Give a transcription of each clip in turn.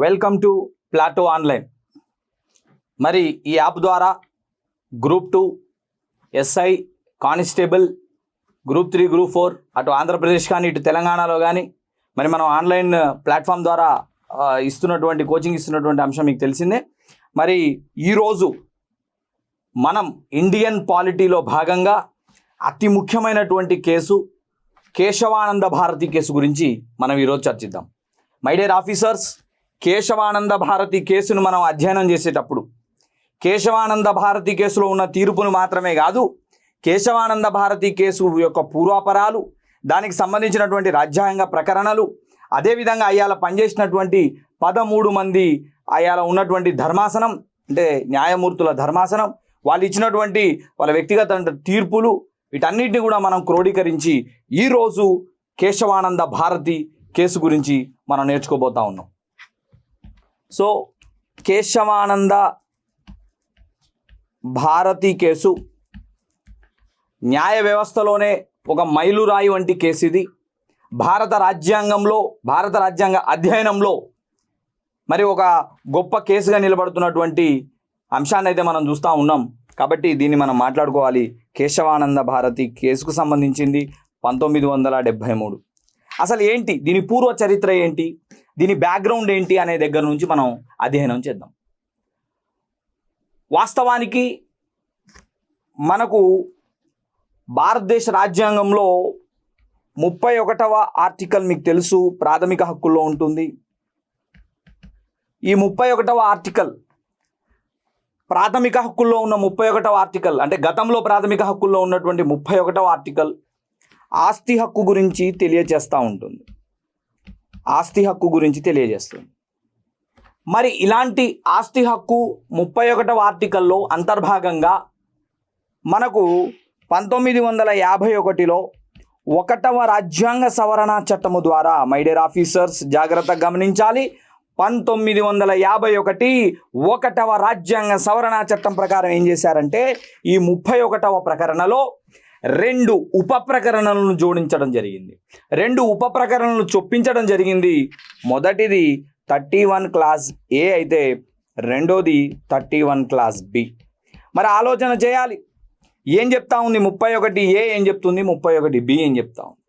Welcome to Plato online. మరి ఈ app ద్వారా group 2 SI constable group 3 group 4 అటు ఆంధ్రప్రదేశ్ కానీ ఇటు తెలంగాణలో కానీ మరి మనం ఆన్లైన్ ప్లాట్ఫామ్ ద్వారా కోచింగ్ ఇస్తున్నటువంటి అంశం మీకు తెలిసిందే. మరి ఈరోజు మనం ఇండియన్ పాలిటీలో భాగంగా అతి ముఖ్యమైనటువంటి కేసు కేశవానంద భారతి కేసు గురించి మనం ఈరోజు చర్చిద్దాం. My dear officers, Kesavananda Bharati కేసును మనం అధ్యయనం చేసేటప్పుడు కేశవానంద భారతి కేసులో ఉన్న తీర్పును మాత్రమే కాదు, కేశవానంద భారతి కేసు యొక్క పూర్వాపరాలు, దానికి సంబంధించినటువంటి రాజ్యాంగ ప్రకరణలు, అదేవిధంగా అయ్యాల పనిచేసినటువంటి 13 మంది అయ్యాల ఉన్నటువంటి ధర్మాసనం అంటే న్యాయమూర్తుల ధర్మాసనం, వాళ్ళు ఇచ్చినటువంటి వాళ్ళ వ్యక్తిగత తీర్పులు, వీటన్నిటిని కూడా మనం క్రోడీకరించి ఈరోజు కేశవానంద భారతి కేసు గురించి మనం నేర్చుకోబోతా ఉన్నాం. సో కేశవానంద భారతి కేసు న్యాయ వ్యవస్థలోనే ఒక మైలురాయి వంటి కేసు. ఇది భారత రాజ్యాంగ అధ్యయనంలో మరి ఒక గొప్ప కేసుగా నిలబడుతున్నటువంటి అంశాన్ని అయితే మనం చూస్తూ ఉన్నాం. కాబట్టి దీన్ని మనం మాట్లాడుకోవాలి. కేశవానంద భారతి కేసుకు సంబంధించింది 1973. అసలు ఏంటి దీని పూర్వ చరిత్ర ఏంటి, దీని బ్యాక్గ్రౌండ్ ఏంటి అనే దగ్గర నుంచి మనం అధ్యయనం చేద్దాం. వాస్తవానికి మనకు భారతదేశ రాజ్యాంగంలో 31వ ఆర్టికల్ మీకు తెలుసు, ప్రాథమిక హక్కుల్లో ఉంటుంది. ఈ 31వ ఆర్టికల్ ప్రాథమిక హక్కుల్లో ఉన్న 31వ ఆర్టికల్ అంటే గతంలో ప్రాథమిక హక్కుల్లో ఉన్నటువంటి 31వ ఆర్టికల్ ఆస్తి హక్కు గురించి తెలియజేస్తూ ఉంటుంది. ఆస్తి హక్కు గురించి తెలియజేస్తుంది. మరి ఇలాంటి ఆస్తి హక్కు 31వ ఆర్టికల్లో అంతర్భాగంగా మనకు 1951లో 1వ రాజ్యాంగ సవరణ చట్టము ద్వారా, మై డియర్ ఆఫీసర్స్ జాగ్రత్తగా గమనించాలి, 1951 1వ రాజ్యాంగ సవరణ చట్టం ప్రకారం ఏం చేశారంటే ఈ 31వ ప్రకరణలో 2 ఉప ప్రకరణలను జోడించడం జరిగింది. 2 ఉప ప్రకరణలను చొప్పించడం జరిగింది. మొదటిది 31 క్లాస్ ఏ అయితే రెండోది 31 క్లాస్ బి. మరి ఆలోచన చేయాలి, ఏం చెప్తా ఉంది 31 ఏ ఏం చెప్తుంది, 31 బి ఏం చెప్తా ఉంది.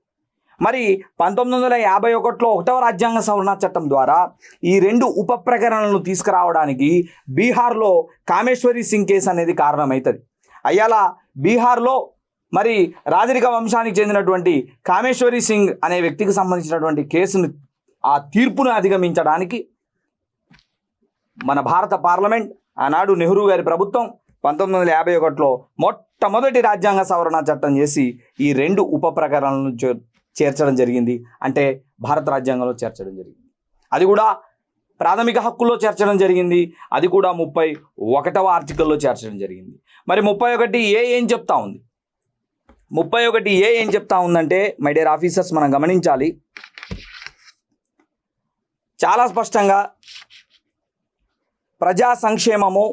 మరి 1951లో 1వ రాజ్యాంగ సవరణ చట్టం ద్వారా ఈ 2 ఉప ప్రకరణలను తీసుకురావడానికి బీహార్లో కామేశ్వరి సింగ్ కేసు అనేది కారణమవుతుంది. అయ్యాల బీహార్లో మరి రాజరిక వంశానికి చెందినటువంటి కామేశ్వరి సింగ్ అనే వ్యక్తికి సంబంధించినటువంటి కేసును, ఆ తీర్పును అధిగమించడానికి మన భారత పార్లమెంట్ ఆనాడు నెహ్రూ గారి ప్రభుత్వం 1951లో మొట్టమొదటి రాజ్యాంగ సవరణ చట్టం చేసి ఈ 2 ఉప ప్రకరణలను చేర్చడం జరిగింది. అంటే భారత రాజ్యాంగంలో చేర్చడం జరిగింది. అది కూడా ప్రాథమిక హక్కుల్లో చేర్చడం జరిగింది. అది కూడా 31వ ఆర్టికల్లో చేర్చడం జరిగింది. మరి 31 ఏ ఏం చెప్తా ఉంది, 31 ఏ ఏం చెప్తా ఉందంటే మై డియర్ ఆఫీసర్స్ మనం గమనించాలి. చాలా స్పష్టంగా ప్రజా సంక్షేమము,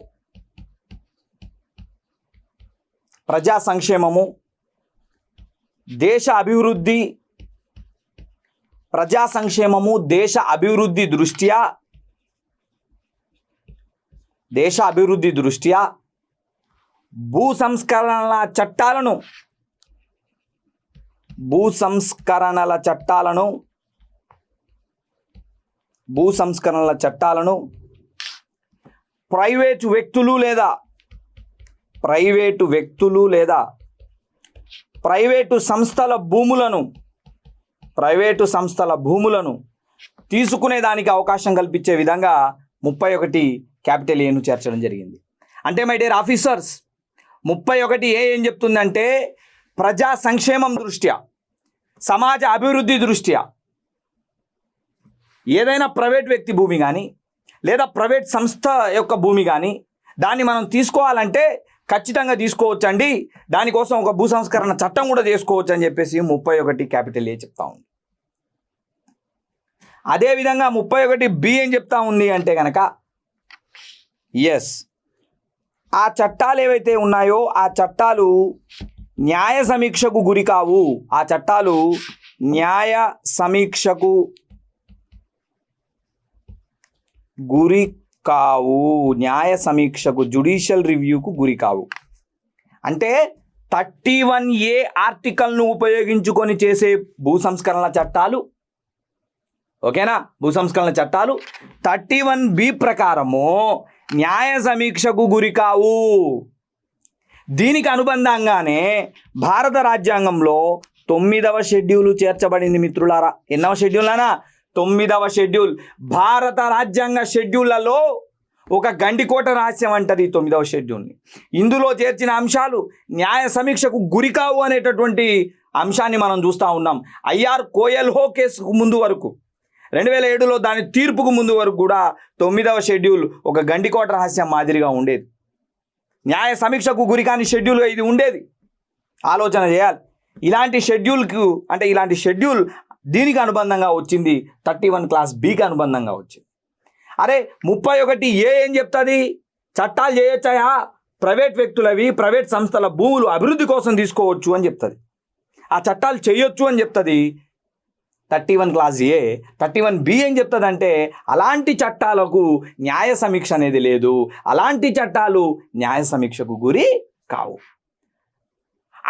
దేశ అభివృద్ధి, ప్రజా సంక్షేమము దేశ అభివృద్ధి దృష్ట్యా భూ సంస్కరణల చట్టాలను ప్రైవేటు వ్యక్తులు లేదా ప్రైవేటు సంస్థల భూములను తీసుకునేదానికి అవకాశం కల్పించే విధంగా 31 క్యాపిటల్ ఏను చేర్చడం జరిగింది. అంటే మై డియర్ ఆఫీసర్స్ 31 ఏ ఏం చెప్తుందంటే ప్రజా సంక్షేమం దృష్ట్యా, సమాజ అభివృద్ధి దృష్ట్యా ఏదైనా ప్రైవేట్ వ్యక్తి భూమి కానీ లేదా ప్రైవేట్ సంస్థ యొక్క భూమి కానీ దాన్ని మనం తీసుకోవాలంటే ఖచ్చితంగా తీసుకోవచ్చండి, దానికోసం ఒక భూ సంస్కరణ చట్టం కూడా చేసుకోవచ్చు అని చెప్పేసి 31 క్యాపిటల్ ఏ చెప్తా ఉంది. అదేవిధంగా 31 బి ఏం చెప్తా ఉంది అంటే కనుక ఎస్, ఆ చట్టాలు ఏవైతే ఉన్నాయో ఆ చట్టాలు న్యాయ సమీక్షకు గురి కావు. ఆ చట్టాలు న్యాయ సమీక్షకు గురి కావు, న్యాయ సమీక్షకు జ్యుడిషియల్ రివ్యూకు గురి కావు. అంటే 31A ఆర్టికల్ను ఉపయోగించుకొని చేసే భూ సంస్కరణల చట్టాలు, ఓకేనా, భూ సంస్కరణల చట్టాలు 31B ప్రకారము న్యాయ సమీక్షకు గురి కావు. దీనికి అనుబంధంగానే భారత రాజ్యాంగంలో 9వ షెడ్యూల్ చేర్చబడింది మిత్రులారా. ఎన్నవ షెడ్యూల్ అనా? 9వ షెడ్యూల్. భారత రాజ్యాంగ షెడ్యూళ్లలో ఒక గండికోట రహస్యం అంటారు ఈ 9వ షెడ్యూల్ని. ఇందులో చేర్చిన అంశాలు న్యాయ సమీక్షకు గురి కావు అనేటటువంటి అంశాన్ని మనం చూస్తూ ఉన్నాం. ఐఆర్ కోయల్హో కేసుకు ముందు వరకు 2007లో దాని తీర్పుకు ముందు వరకు కూడా 9వ షెడ్యూల్ ఒక గండికోట రహస్యం మాదిరిగా ఉండేది. న్యాయ సమీక్షకు గురి కాని షెడ్యూల్గా ఇది ఉండేది. ఆలోచన చేయాలి. ఇలాంటి షెడ్యూల్ దీనికి అనుబంధంగా వచ్చింది, 31 క్లాస్ బికి అనుబంధంగా వచ్చింది. అరే 31A ఏం చెప్తుంది? చట్టాలు చేయొచ్చాయా, ప్రైవేట్ వ్యక్తులవి, ప్రైవేట్ సంస్థల భూములు అభివృద్ధి కోసం తీసుకోవచ్చు అని చెప్తుంది. ఆ చట్టాలు చేయొచ్చు అని చెప్తుంది 31 క్లాస్ A. 31B ఏం చెప్తుందంటే అలాంటి చట్టాలకు న్యాయ సమీక్ష అనేది లేదు, అలాంటి చట్టాలు న్యాయ సమీక్షకు గురి కావు.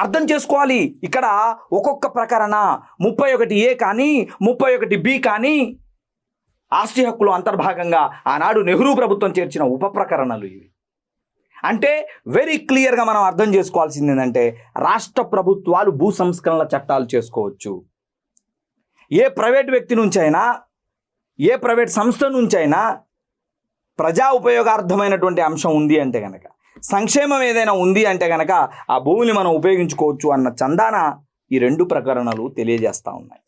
అర్థం చేసుకోవాలి. ఇక్కడ ఒక్కొక్క ప్రకరణ 31A కానీ 31B కానీ ఆస్తి హక్కులు అంతర్భాగంగా ఆనాడు నెహ్రూ ప్రభుత్వం చేర్చిన ఉప ప్రకరణలు ఇవి. అంటే వెరీ క్లియర్గా మనం అర్థం చేసుకోవాల్సింది ఏంటంటే రాష్ట్ర ప్రభుత్వాలు భూ సంస్కరణల చట్టాలు చేసుకోవచ్చు. ఏ ప్రైవేట్ వ్యక్తి నుంచైనా, ఏ ప్రైవేట్ సంస్థ నుంచైనా ప్రజా ఉపయోగార్థమైనటువంటి అంశం ఉంది అంటే కనుక, సంక్షేమం ఏదైనా ఉంది అంటే కనుక ఆ భూమిని మనం ఉపయోగించుకోవచ్చు అన్న చందాన ఈ 2 ప్రకరణలు తెలియజేస్తూ ఉన్నాయి.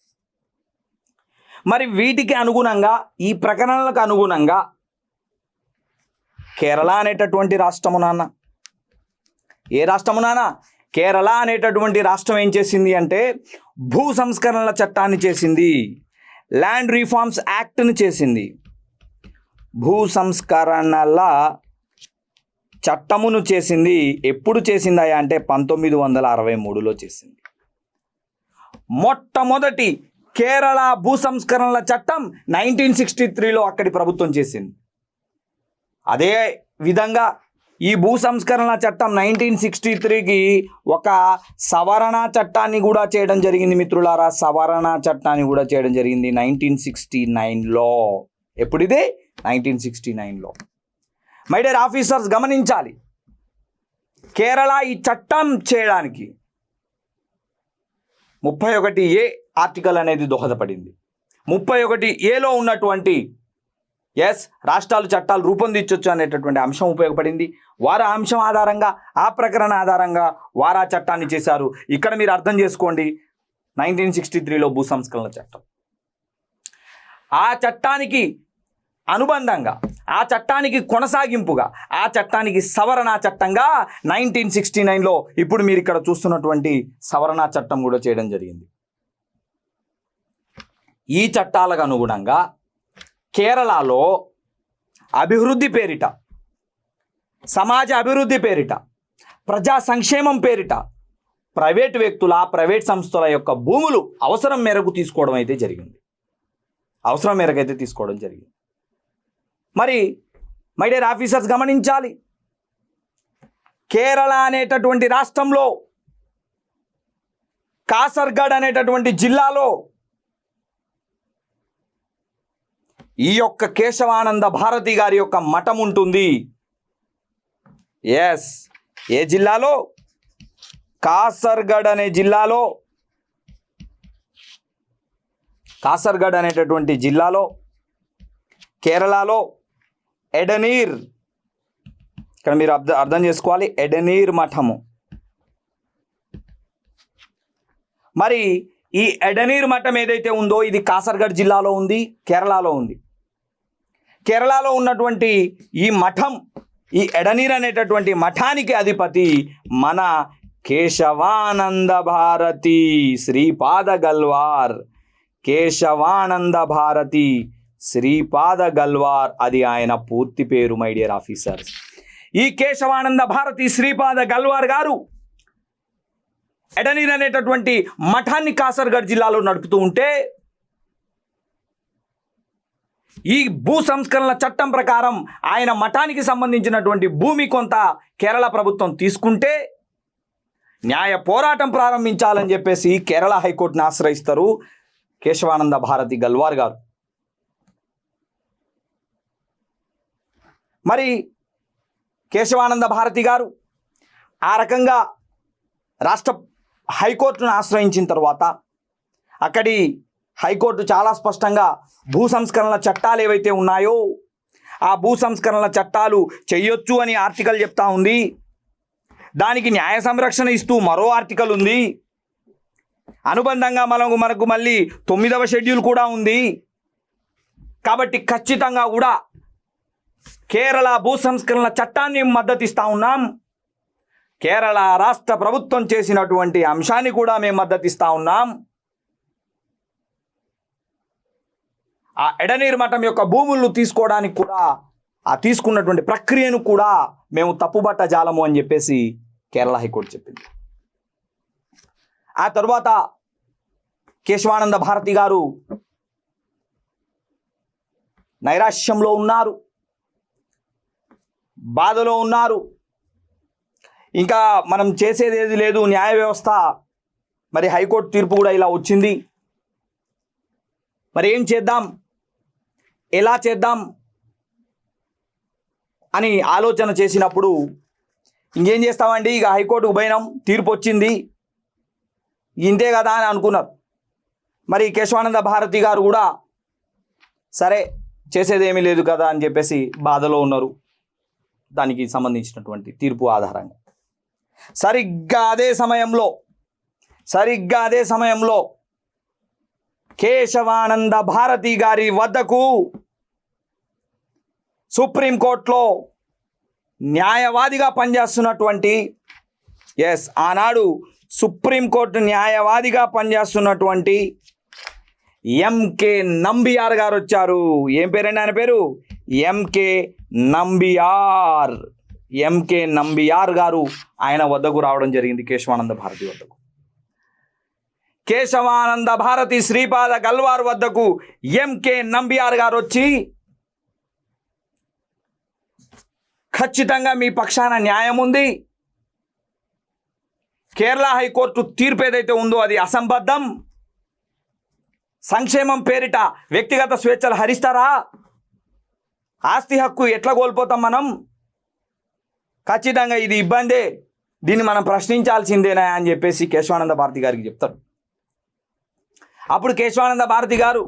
మరి వీటికి అనుగుణంగా, ఈ ప్రకరణలకు అనుగుణంగా కేరళ అనేటటువంటి రాష్ట్రము నాన్న, ఏ రాష్ట్రము నాన్న? కేరళ అనేటటువంటి రాష్ట్రం ఏం చేసింది అంటే భూ సంస్కరణల చట్టాన్ని చేసింది, ల్యాండ్ రిఫార్మ్స్ యాక్ట్ని చేసింది. భూ సంస్కరణల చట్టమును చేసింది. ఎప్పుడు చేసిందా అంటే 1963లో చేసింది. మొట్టమొదటి కేరళ భూ సంస్కరణల చట్టం 1963లో అక్కడి ప్రభుత్వం చేసింది. అదే విధంగా ఈ భూ సంస్కరణల చట్టం 1963కి ఒక సవరణ చట్టాన్ని కూడా చేయడం జరిగింది మిత్రులారా. సవరణ చట్టాన్ని కూడా చేయడం జరిగింది 1969లో. ఎప్పుడిది? 1969లో. మై డియర్ ఆఫీసర్స్ గమనించాలి, కేరళ ఈ చట్టం చేయడానికి 31A ఆర్టికల్ అనేది దోహదపడింది. 31Aలో ఉన్నటువంటి రాష్ట్రాలు చట్టాలు రూపొందించవచ్చు అనేటటువంటి అంశం ఉపయోగపడింది. వారు ఆ అంశం ఆధారంగా, ఆ ప్రకరణ ఆధారంగా వారు ఆ చట్టాన్ని చేశారు. ఇక్కడ మీరు అర్థం చేసుకోండి, 1963లో భూ సంస్కరణల చట్టం, ఆ చట్టానికి అనుబంధంగా, ఆ చట్టానికి కొనసాగింపుగా, ఆ చట్టానికి సవరణ చట్టంగా 1969లో ఇప్పుడు మీరు ఇక్కడ చూస్తున్నటువంటి సవరణ చట్టం కూడా చేయడం జరిగింది. ఈ చట్టాలకు అనుగుణంగా కేరళలో అభివృద్ధి పేరిట, సమాజ అభివృద్ధి పేరిట, ప్రజా సంక్షేమం పేరిట ప్రైవేట్ వ్యక్తుల, ప్రైవేట్ సంస్థల యొక్క భూములు అవసరం మేరకు తీసుకోవడం అయితే జరిగింది. అవసరం మేరకు అయితే తీసుకోవడం జరిగింది. మరి మై డియర్ ఆఫీసర్స్ గమనించాలి, కేరళ అనేటటువంటి రాష్ట్రంలో కాసర్గఢ్ అనేటటువంటి జిల్లాలో ఈ యొక్క కేశవానంద భారతి గారి యొక్క మఠం ఉంటుంది. ఏ జిల్లాలో? కాసర్గఢ్ అనే జిల్లాలో, కాసర్గఢ్ అనేటటువంటి జిల్లాలో కేరళలో ఎడనీర్, ఇక్కడ మీరు అర్థం చేసుకోవాలి, ఎడనీర్ మఠము. మరి ఈ ఎడనీర్ మఠం ఏదైతే ఉందో ఇది కాసర్గఢ్ జిల్లాలో ఉంది, కేరళలో ఉంది. కేరళలో ఉన్నటువంటి ఈ మఠం, ఈ ఎడనీర్ అనేటటువంటి మఠానికి అధిపతి మన కేశవానంద భారతి శ్రీపాద గల్వార్. కేశవానంద భారతి శ్రీపాద గల్వార్, అది ఆయన పూర్తి పేరు మై డియర్ ఆఫీసర్స్. ఈ కేశవానంద భారతి శ్రీపాద గల్వార్ గారు ఎడనీర్ అనేటటువంటి మఠాన్ని కాసర్గఢ్ జిల్లాలో నడుపుతూ ఉంటే ఈ భూ సంస్కరణల చట్టం ప్రకారం ఆయన మఠానికి సంబంధించినటువంటి భూమి కొంత కేరళ ప్రభుత్వం తీసుకుంటే న్యాయ పోరాటం ప్రారంభించాలని చెప్పేసి కేరళ హైకోర్టును ఆశ్రయిస్తారు కేశవానంద భారతి గల్వార్ గారు. మరి కేశవానంద భారతి గారు ఆ రకంగా రాష్ట్ర హైకోర్టును ఆశ్రయించిన తర్వాత అక్కడి హైకోర్టు చాలా స్పష్టంగా భూ సంస్కరణల చట్టాలు ఏవైతే ఉన్నాయో ఆ భూ సంస్కరణల చట్టాలు చెయ్యొచ్చు అని ఆర్టికల్ చెప్తా ఉంది. దానికి న్యాయ సంరక్షణ ఇస్తూ మరో ఆర్టికల్ ఉంది. అనుబంధంగా మనకు మళ్ళీ 9వ షెడ్యూల్ కూడా ఉంది. కాబట్టి ఖచ్చితంగా కూడా కేరళ భూ సంస్కరణల చట్టాన్ని మద్దతు ఇస్తూ ఉన్నాం. కేరళ రాష్ట్ర ప్రభుత్వం చేసినటువంటి అంశాన్ని కూడా మేము మద్దతు ఇస్తూ ఉన్నాం. ఆ ఎడనీరు మఠం యొక్క భూములను తీసుకోవడానికి కూడా ఆ తీసుకున్నటువంటి ప్రక్రియను కూడా మేము తప్పుబట్ట జాలము అని చెప్పేసి కేరళ హైకోర్టు చెప్పింది. ఆ తర్వాత కేశవానంద భారతి గారు నైరాశ్యంలో ఉన్నారు, బాధలో ఉన్నారు. ఇంకా మనం చేసేది ఏది లేదు, న్యాయ వ్యవస్థ మరి హైకోర్టు తీర్పు కూడా ఇలా వచ్చింది, మరి ఏం చేద్దాం, ఎలా చేద్దాం అని ఆలోచన చేసినప్పుడు ఇంకేం చేస్తామండి, ఇక హైకోర్టుకు పోయినాం, తీర్పు వచ్చింది, ఇంతే కదా అని అనుకున్నారు. మరి కేశవానంద భారతి గారు కూడా సరే చేసేదేమీ లేదు కదా అని చెప్పేసి బాధలో ఉన్నారు దానికి సంబంధించినటువంటి తీర్పు ఆధారంగా. సరిగ్గా అదే సమయంలో కేశవానంద భారతి గారి వద్దకు సుప్రీంకోర్టులో న్యాయవాదిగా పనిచేస్తున్నటువంటి ఆనాడు సుప్రీంకోర్టు న్యాయవాదిగా పనిచేస్తున్నటువంటి ఎంకే నంబియార్ గారు వచ్చారు. ఏం పేరండి ఆయన పేరు? ఎంకే నంబియార్ గారు ఆయన వద్దకు రావడం జరిగింది, కేశవానంద భారతి వద్దకు. కేశవానంద భారతి శ్రీపాద గల్వార్ వద్దకు ఎంకే నంబియార్ గారు వచ్చి ఖచ్చితంగా మీ పక్షాన న్యాయం ఉంది, కేరళ హైకోర్టు తీర్పు ఏదైతే ఉందో అది అసంబద్ధం, సంక్షేమం పేరిట వ్యక్తిగత స్వేచ్ఛలు హరిస్తారా, ఆస్తి హక్కు ఎట్లా కోల్పోతాం మనం, ఖచ్చితంగా ఇది ఇబ్బందే, దీన్ని మనం ప్రశ్నించాల్సిందేనా అని చెప్పేసి కేశవానంద భారతి గారికి చెప్తారు. అప్పుడు కేశవానంద భారతి గారు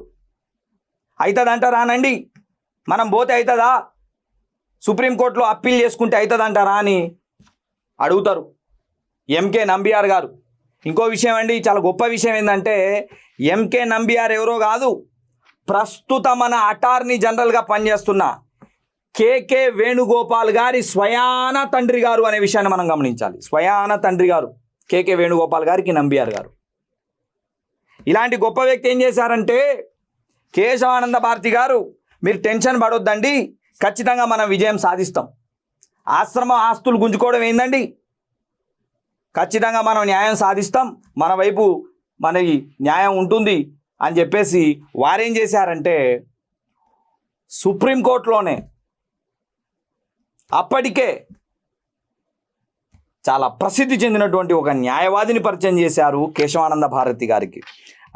అవుతుందంటారానండి, మనం పోతే అవుతుందా, సుప్రీంకోర్టులో అప్పీల్ చేసుకుంటే అవుతుందంటారా అని అడుగుతారు ఎంకే నంబియార్ గారు. ఇంకో విషయం అండి, చాలా గొప్ప విషయం ఏంటంటే ఎంకే నంబియార్ ఎవరో కాదు, ప్రస్తుత మన అటార్నీ జనరల్గా పనిచేస్తున్న కేకే వేణుగోపాల్ గారి స్వయాన తండ్రి గారు అనే విషయాన్ని మనం గమనించాలి. స్వయాన తండ్రి గారు కేకే వేణుగోపాల్ గారికి నంబియార్ గారు. ఇలాంటి గొప్ప వ్యక్తి ఏం చేశారంటే, కేశవానంద భారతి గారు మీరు టెన్షన్ పడొద్దండి, ఖచ్చితంగా మనం విజయం సాధిస్తాం, ఆశ్రమ ఆస్తులు గుంజుకోవడం ఏందండి, ఖచ్చితంగా మనం న్యాయం సాధిస్తాం, మన వైపు మనకి న్యాయం ఉంటుంది అని చెప్పేసి వారేం చేశారంటే సుప్రీంకోర్టులోనే అప్పటికే చాలా ప్రసిద్ధి చెందినటువంటి ఒక న్యాయవాదిని పరిచయం చేశారు కేశవానంద భారతి గారికి.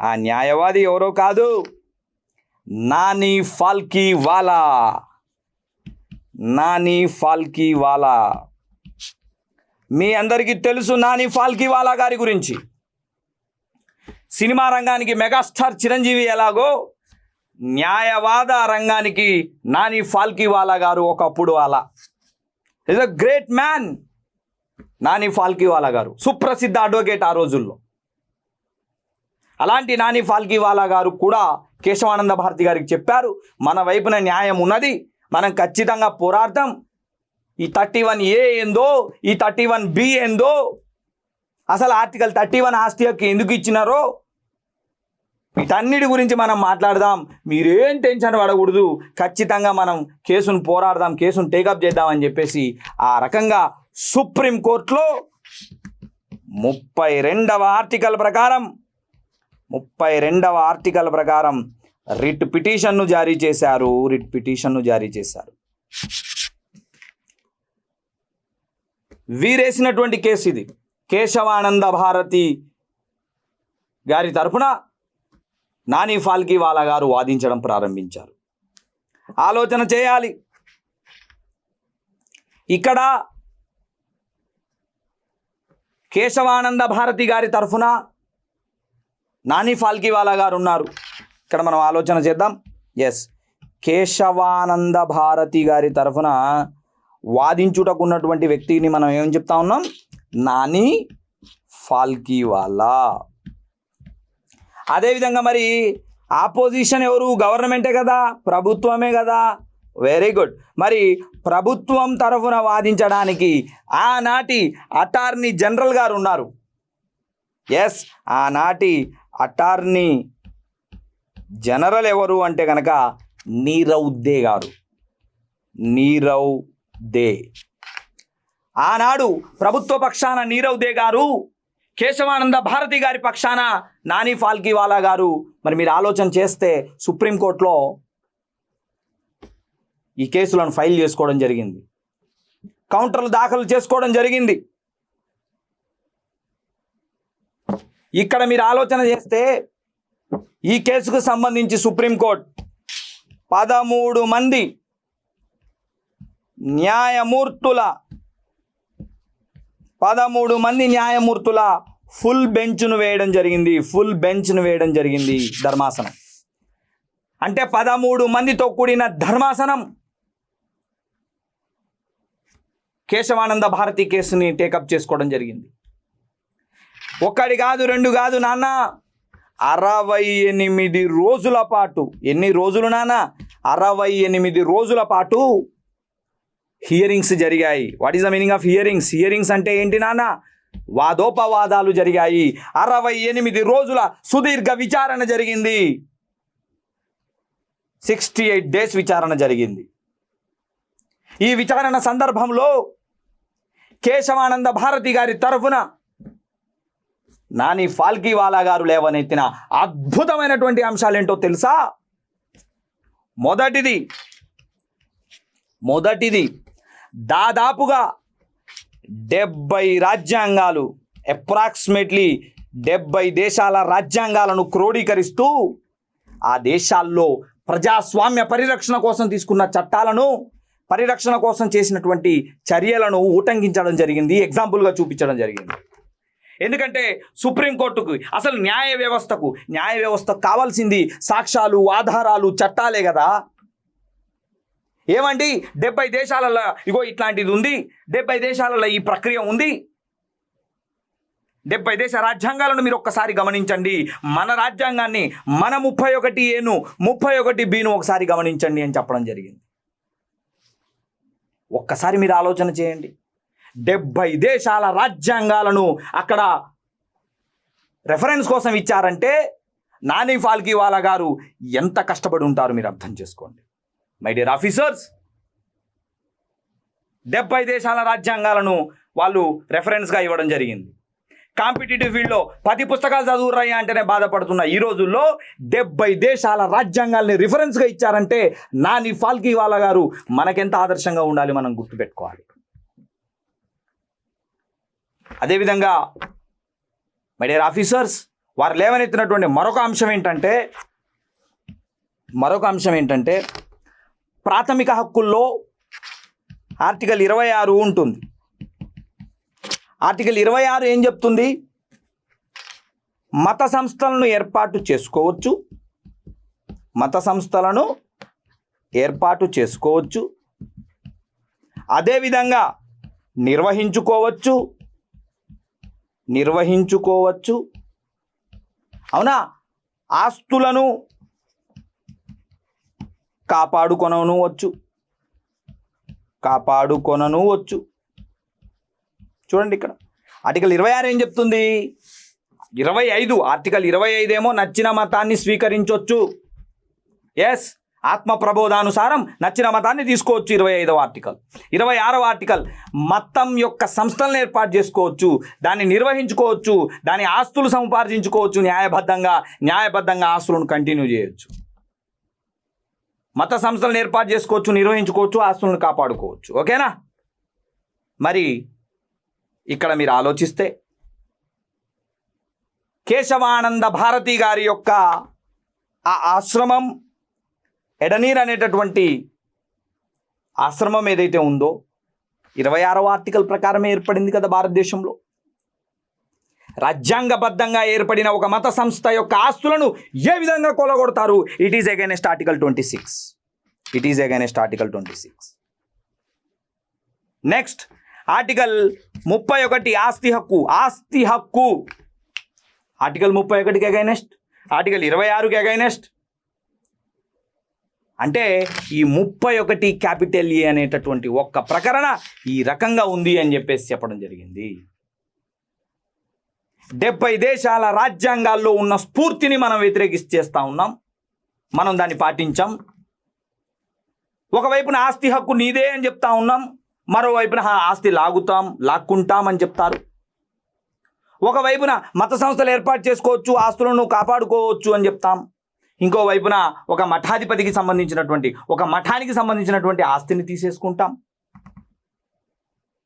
ఆ న్యాయవాది ఎవరో కాదు, నాని ఫాల్కీవాలా. మీ అందరికీ తెలుసు నాని ఫాల్కీవాలా గారి గురించి. సినిమా రంగానికి మెగాస్టార్ చిరంజీవి ఎలాగో న్యాయవాద రంగానికి నాని ఫాల్కీవాలా గారు ఒకప్పుడు అలా. Is a great man Nani Palkhivala గారు, సుప్రసిద్ధ అడ్వకేట్ ఆ రోజుల్లో. అలాంటి నాని ఫాల్కీవాలా గారు కూడా కేశవానంద భారతి గారికి చెప్పారు, మన వైపున న్యాయం ఉన్నది, మనం ఖచ్చితంగా పోరాడతాం, ఈ 31A ఏందో, ఈ 31B ఏందో, అసలు ఆర్టికల్ 31 ఆస్తి హక్కు ఎందుకు ఇచ్చినారో వీటన్నిటి గురించి మనం మాట్లాడదాం, మీరేం టెన్షన్ పడకూడదు, ఖచ్చితంగా మనం కేసును పోరాడదాం, కేసును టేకప్ చేద్దామని చెప్పేసి ఆ రకంగా సుప్రీంకోర్టులో 32వ ఆర్టికల్ ప్రకారం రిట్ పిటిషన్ను జారీ చేశారు. వీరేసినటువంటి కేసు ఇది. కేశవానంద భారతి గారి తరపున నాని ఫాల్కీవాలా గారు వాదించడం ప్రారంభించారు. ఆలోచన చేయాలి. ఇక్కడ కేశవానంద భారతి గారి తరఫున నాని ఫాల్కీవాలా గారు ఉన్నారు. ఇక్కడ మనం ఆలోచన చేద్దాం. ఎస్, కేశవానంద భారతి గారి తరఫున వాదించుటకున్నటువంటి వ్యక్తిని మనం ఏం చెప్తా ఉన్నాం? నాని ఫాల్కీవాలా. అదేవిధంగా మరి ఆపోజిషన్ ఎవరు? గవర్నమెంటే కదా, ప్రభుత్వమే కదా. Very good. మరి ప్రభుత్వం తరఫున వాదించడానికి ఆనాటి అటార్నీ జనరల్ గారు ఉన్నారు. ఎస్, ఆనాటి అటార్నీ జనరల్ ఎవరు అంటే కనుక నీరవ్ దే గారు. నీరవ్ దే. ఆనాడు ప్రభుత్వ పక్షాన నీరవ్ దే గారు, కేశవానంద భారతి గారి పక్షాన నాని ఫాల్కీవాలా గారు. మరి మీరు ఆలోచన చేస్తే సుప్రీంకోర్టులో ఈ కేసులను ఫైల్ చేసుకోవడం జరిగింది, కౌంటర్లు దాఖలు చేసుకోవడం జరిగింది. ఇక్కడ మీరు ఆలోచన చేస్తే ఈ కేసుకు సంబంధించి సుప్రీంకోర్టు 13 మంది న్యాయమూర్తుల ఫుల్ బెంచ్ను వేయడం జరిగింది. ధర్మాసనం అంటే 13 మందితో కూడిన ధర్మాసనం కేశవానంద భారతి కేసుని టేకప్ చేసుకోవడం జరిగింది. ఒకటి కాదు, రెండు కాదు నాన్న, 68 రోజుల పాటు. ఎన్ని రోజులు నాన్న? 68 రోజుల పాటు హియరింగ్స్ జరిగాయి. What is the meaning of hearings? Hearings అంటే ఏంటి నాన్న? వాదోపవాదాలు జరిగాయి. 68 రోజుల సుదీర్ఘ విచారణ జరిగింది. 68 డేస్ విచారణ జరిగింది. ఈ విచారణ సందర్భంలో కేశవానంద భారతి గారి తరఫున నాని ఫాల్కీవాలా గారు లేవనెత్తిన అద్భుతమైనటువంటి అంశాలు ఏంటో తెలుసా? మొదటిది దాదాపుగా 70 రాజ్యాంగాలు, అప్రాక్సిమేట్లీ 70 దేశాల రాజ్యాంగాలను క్రోడీకరిస్తూ ఆ దేశాల్లో ప్రజాస్వామ్య పరిరక్షణ కోసం తీసుకున్న చట్టాలను, పరిరక్షణ కోసం చేసినటువంటి చర్యలను ఉటంకించడం జరిగింది, ఎగ్జాంపుల్గా చూపించడం జరిగింది. ఎందుకంటే సుప్రీంకోర్టుకు, అసలు న్యాయ వ్యవస్థకు కావాల్సింది సాక్ష్యాలు, ఆధారాలు, చట్టాలే కదా. ఏమండి, 70 దేశాలలో ఇగో ఇట్లాంటిది ఉంది, 70 దేశాలలో ఈ ప్రక్రియ ఉంది, 70 దేశ రాజ్యాంగాలను మీరు ఒక్కసారి గమనించండి, మన రాజ్యాంగాన్ని, మన 31A, 31Bను ఒకసారి గమనించండి అని చెప్పడం జరిగింది. ఒక్కసారి మీరు ఆలోచన చేయండి. 70 దేశాల రాజ్యాంగాలను అక్కడ రెఫరెన్స్ కోసం ఇచ్చారంటే నాని ఫాల్కీవాలా గారు ఎంత కష్టపడి ఉంటారు మీరు అర్థం చేసుకోండి. మై డియర్ ఆఫీసర్స్, 70 దేశాల రాజ్యాంగాలను వాళ్ళు రెఫరెన్స్గా ఇవ్వడం జరిగింది. కాంపిటేటివ్ ఫీల్డ్లో 10 పుస్తకాలు చదువురాయా అంటేనే బాధపడుతున్న ఈ రోజుల్లో 70 దేశాల రాజ్యాంగాల్ని రిఫరెన్స్గా ఇచ్చారంటే నాని ఫాల్కీవాలా గారు మనకెంత ఆదర్శంగా ఉండాలి మనం గుర్తుపెట్టుకోవాలి. అదేవిధంగా మై డియర్ ఆఫీసర్స్, వారు లేవనెత్తినటువంటి మరొక అంశం ఏంటంటే ప్రాథమిక హక్కుల్లో ఆర్టికల్ 26 ఉంటుంది. ఆర్టికల్ 26 ఏం చెప్తుంది? మత సంస్థలను ఏర్పాటు చేసుకోవచ్చు, అదేవిధంగా నిర్వహించుకోవచ్చు, అవునా, ఆస్తులను కాపాడుకొనవచ్చు. చూడండి, ఇక్కడ ఆర్టికల్ 26 ఏం చెప్తుంది? 25 ఆర్టికల్ 25 ఏమో నచ్చిన మతాన్ని స్వీకరించవచ్చు. ఎస్, ఆత్మ ప్రబోధానుసారం నచ్చిన మతాన్ని తీసుకోవచ్చు. 25వ ఆర్టికల్. 26వ ఆర్టికల్ మతం యొక్క సంస్థలను ఏర్పాటు చేసుకోవచ్చు, దాన్ని నిర్వహించుకోవచ్చు, దాని ఆస్తులు సముపార్జించుకోవచ్చు, న్యాయబద్ధంగా ఆస్తులను కంటిన్యూ చేయొచ్చు. మత సంస్థలను ఏర్పాటు చేసుకోవచ్చు, నిర్వహించుకోవచ్చు, ఆస్తులను కాపాడుకోవచ్చు. ఓకేనా? మరి ఇక్కడ మీరు ఆలోచిస్తే కేశవానంద భారతి గారి యొక్క ఆ ఆశ్రమం ఎడనీర్ అనేటటువంటి ఆశ్రమం ఏదైతే ఉందో 26వ ఆర్టికల్ ప్రకారమే ఏర్పడింది కదా భారతదేశంలో. రాజ్యాంగబద్ధంగా ఏర్పడిన ఒక మత సంస్థ యొక్క ఆస్తులను ఏ విధంగా కొలగొడతారు? It is against article 26. It is against article 26. Next article 31 ఆస్తి హక్కు. ఆస్తి హక్కు ఆర్టికల్ 31కి అగైనెస్ట్, ఆర్టికల్ 26కి అగైనెస్ట్. అంటే ఈ 31 క్యాపిటల్ ఏ అనేటటువంటి ఒక్క ప్రకరణ ఈ రకంగా ఉంది అని చెప్పేసి చెప్పడం జరిగింది. 70 దేశాల రాజ్యాంగాల్లో ఉన్న స్ఫూర్తిని మనం వ్యతిరేకిస్తూ ఉన్నాం, మనం దాన్ని పాటించాం. ఒకవైపున ఆస్తి హక్కు నీదే అని చెప్తా ఉన్నాం, మరోవైపున ఆస్తి లాక్కుంటాం అని చెప్తారు. ఒకవైపున మత సంస్థలు ఏర్పాటు చేసుకోవచ్చు, ఆస్తులను కాపాడుకోవచ్చు అని చెప్తాం. ఇంకోవైపున ఒక మఠాధిపతికి సంబంధించినటువంటి, ఒక మఠానికి సంబంధించినటువంటి ఆస్తిని తీసేసుకుంటాం.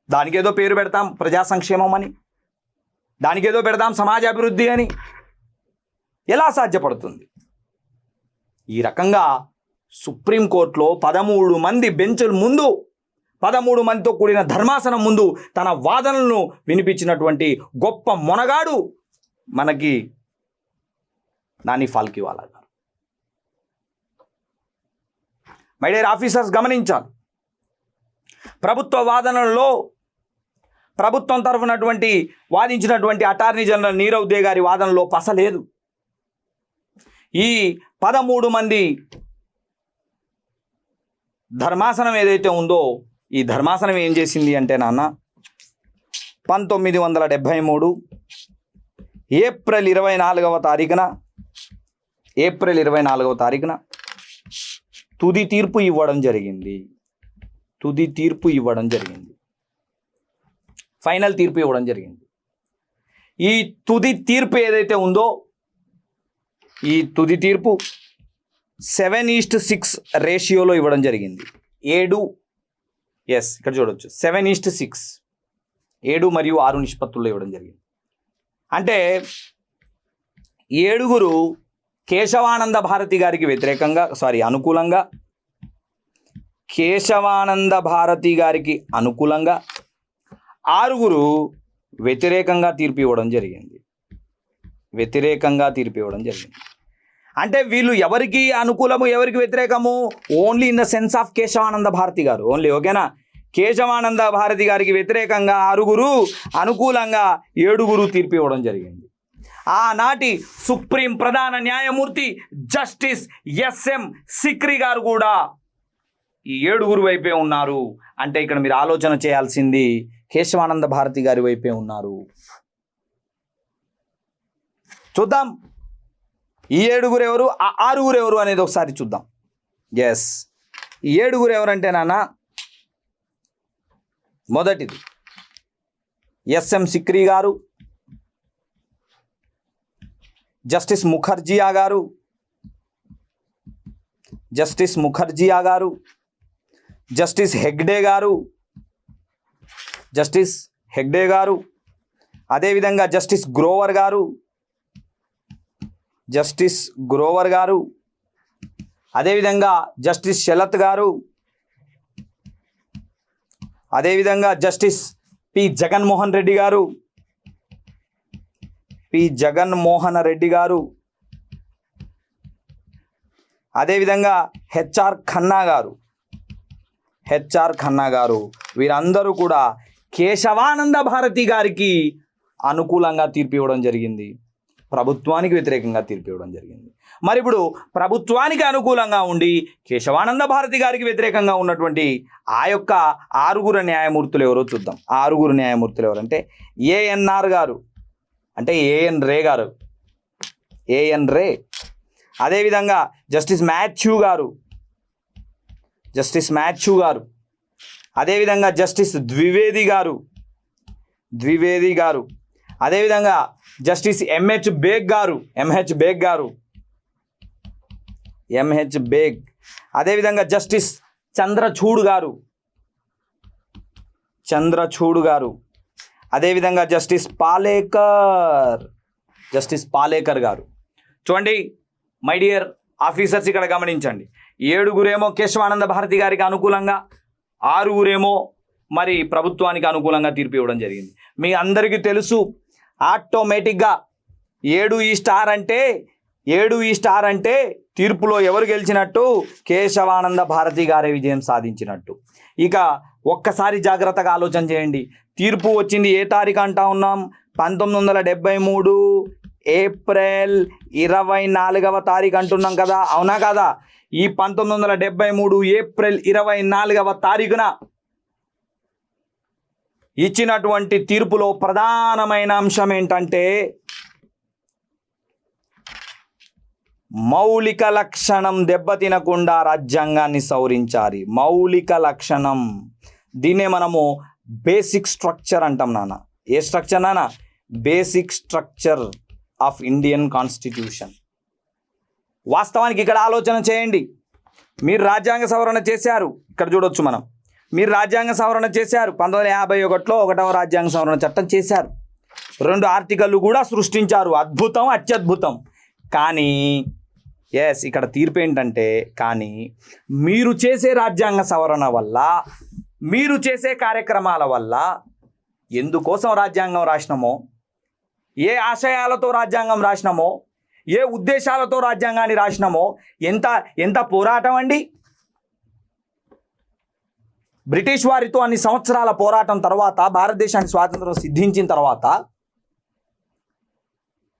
దానికేదో పేరు పెడతాం ప్రజా సంక్షేమం అని, దానికేదో పెడదాం సమాజ అభివృద్ధి అని. ఎలా సాధ్యపడుతుంది? ఈ రకంగా సుప్రీంకోర్టులో 13 మంది బెంచుల ముందు, 13 మందితో కూడిన ధర్మాసనం ముందు తన వాదనలను వినిపించినటువంటి గొప్ప మొనగాడు మనకి నాని ఫాల్కేవాలా గారు. మై డియర్ ఆఫీసర్స్, గమనించాలి, ప్రభుత్వ వాదనలలో ప్రభుత్వం తరఫునటువంటి వాదించినటువంటి అటార్నీ జనరల్ నీరవ్ దే గారి వాదనలో పసలేదు. ఈ 13 మంది ధర్మాసనం ఏదైతే ఉందో, ఈ ధర్మాసనం ఏం చేసింది అంటే నాన్న, 1973 ఏప్రిల్ 24వ తారీఖున తుది తీర్పు ఇవ్వడం జరిగింది. ఫైనల్ తీర్పు ఇవ్వడం జరిగింది. ఈ తుది తీర్పు ఏదైతే ఉందో, ఈ తుది తీర్పు 7:6 రేషియోలో ఇవ్వడం జరిగింది. ఇక్కడ చూడవచ్చు 7:6, 7 మరియు 6 నిష్పత్తుల్లో ఇవ్వడం జరిగింది. అంటే 7 కేశవానంద భారతి గారికి అనుకూలంగా, కేశవానంద భారతి గారికి అనుకూలంగా 6 వ్యతిరేకంగా తీర్పు ఇవ్వడం జరిగింది. అంటే వీళ్ళు ఎవరికి అనుకూలము, ఎవరికి వ్యతిరేకము? Only in the sense of Keshavananda Bharati గారు ఓన్లీ. ఓకేనా? కేశవానంద భారతి గారికి వ్యతిరేకంగా 6, అనుకూలంగా 7 తీర్పు ఇవ్వడం జరిగింది. ఆనాటి సుప్రీం ప్రధాన న్యాయమూర్తి జస్టిస్ ఎస్ఎం సిక్రీ గారు కూడా ఈ 7 వైపే ఉన్నారు. అంటే ఇక్కడ మీరు ఆలోచన చేయాల్సింది కేశవానంద భారతి గారి వైపే ఉన్నారు. చూద్దాం ఈ 7 ఎవరు, ఆ 6 ఎవరు అనేది ఒకసారి చూద్దాం. ఎస్, ఈ 7 ఎవరంటే నాన్న, మొదటిది ఎస్ఎం సిక్రీ గారు, జస్టిస్ ముఖర్జియా గారు, జస్టిస్ హెగ్డే గారు, అదేవిధంగా జస్టిస్ గ్రోవర్ గారు, అదేవిధంగా జస్టిస్ శలత్ గారు, అదేవిధంగా జస్టిస్ పి జగన్మోహన్ రెడ్డి గారు, అదేవిధంగా హెచ్ఆర్ ఖన్నా గారు, వీరందరూ కూడా కేశవానంద భారతి గారికి అనుకూలంగా తీర్పు ఇవ్వడం జరిగింది, ప్రభుత్వానికి వ్యతిరేకంగా తీర్పు ఇవ్వడం జరిగింది. మరి ఇప్పుడు ప్రభుత్వానికి అనుకూలంగా ఉండి కేశవానంద భారతి గారికి వ్యతిరేకంగా ఉన్నటువంటి ఆ యొక్క 6 న్యాయమూర్తులు ఎవరో చూద్దాం. 6 న్యాయమూర్తులు ఎవరంటే ఏఎన్ఆర్ గారు, అంటే ఏఎన్ రే, అదేవిధంగా జస్టిస్ మాథ్యూ గారు, అదేవిధంగా జస్టిస్ ద్వివేది గారు, అదేవిధంగా జస్టిస్ ఎంహెచ్ బేగ్, అదేవిధంగా జస్టిస్ చంద్రచూడ్ గారు, అదేవిధంగా జస్టిస్ పాలేకర్ గారు. చూడండి మై డియర్ ఆఫీసర్స్, ఇక్కడ గమనించండి. 7 కేశవానంద భారతి గారికి అనుకూలంగా, 6 మరి ప్రభుత్వానికి అనుకూలంగా తీర్పు ఇవ్వడం జరిగింది. మీ అందరికీ తెలుసు ఆటోమేటిక్గా 7 అంటే తీర్పులో ఎవరు గెలిచినట్టు? కేశవానంద భారతి గారే విజయం సాధించినట్టు. ఇక ఒక్కసారి జాగ్రత్తగా ఆలోచన చేయండి. తీర్పు వచ్చింది ఏ తారీఖు అంటా ఉన్నాం? 1973 ఏప్రిల్ 24వ తారీఖు అంటున్నాం కదా, అవునా కదా? ఈ 1973 ఏప్రిల్ 24వ తారీఖున ఇచ్చినటువంటి తీర్పులో ప్రధానమైన అంశం ఏంటంటే మౌలిక లక్షణం దెబ్బతినకుండా రాజ్యాంగాన్ని సవరించాలి. మౌలిక లక్షణం, దీన్నే మనము బేసిక్ స్ట్రక్చర్ అంటాం నాన్న. ఏ స్ట్రక్చర్ నాన్న? Basic structure of Indian constitution. వాస్తవానికి ఇక్కడ ఆలోచన చేయండి. మీరు రాజ్యాంగ సవరణ చేశారు, ఇక్కడ చూడొచ్చు మనం. మీరు రాజ్యాంగ సవరణ చేశారు, 1951లో 1వ రాజ్యాంగ సవరణ చట్టం చేశారు, 2 ఆర్టికల్లు కూడా సృష్టించారు. అద్భుతం, అత్యద్భుతం. కానీ ఇక్కడ తీర్పు ఏంటంటే, కానీ మీరు చేసే రాజ్యాంగ సవరణ వల్ల, మీరు చేసే కార్యక్రమాల వల్ల, ఎందుకోసం రాజ్యాంగం రాసినామో, ఏ ఆశయాలతో రాజ్యాంగం రాసినామో, ఏ ఉద్దేశాలతో రాజ్యాంగాన్ని రాసినామో, ఎంత పోరాటం అండి. బ్రిటిష్ వారితో అన్ని సంవత్సరాల పోరాటం తర్వాత, భారతదేశానికి స్వాతంత్రం సిద్ధించిన తర్వాత,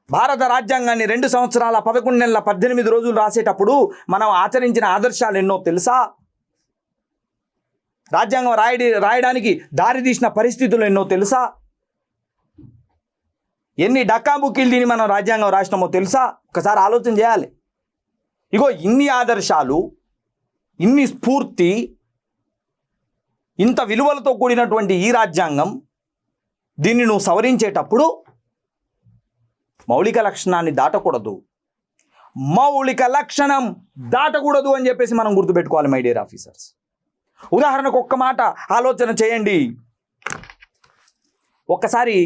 భారత రాజ్యాంగాన్ని 2 సంవత్సరాల 11 నెలల 18 రోజులు రాసేటప్పుడు మనం ఆచరించిన ఆదర్శాలు ఎన్నో తెలుసా? రాజ్యాంగం రాయడానికి దారి తీసిన పరిస్థితులు ఎన్నో తెలుసా? ఎన్ని డక్కాబుక్కీలు దీన్ని మనం రాజ్యాంగం రాసినామో తెలుసా? ఒకసారి ఆలోచన చేయాలి. ఇగో ఇన్ని ఆదర్శాలు, ఇన్ని స్ఫూర్తి, ఇంత విలువలతో కూడినటువంటి ఈ రాజ్యాంగం, దీన్ని నువ్వు సవరించేటప్పుడు మౌలిక లక్షణాన్ని దాటకూడదు. మౌలిక లక్షణం దాటకూడదు అని చెప్పేసి మనం గుర్తుపెట్టుకోవాలి మై డియర్ ఆఫీసర్స్. ఉదాహరణకు ఒక్క మాట ఆలోచన చేయండి. ఒక్కసారి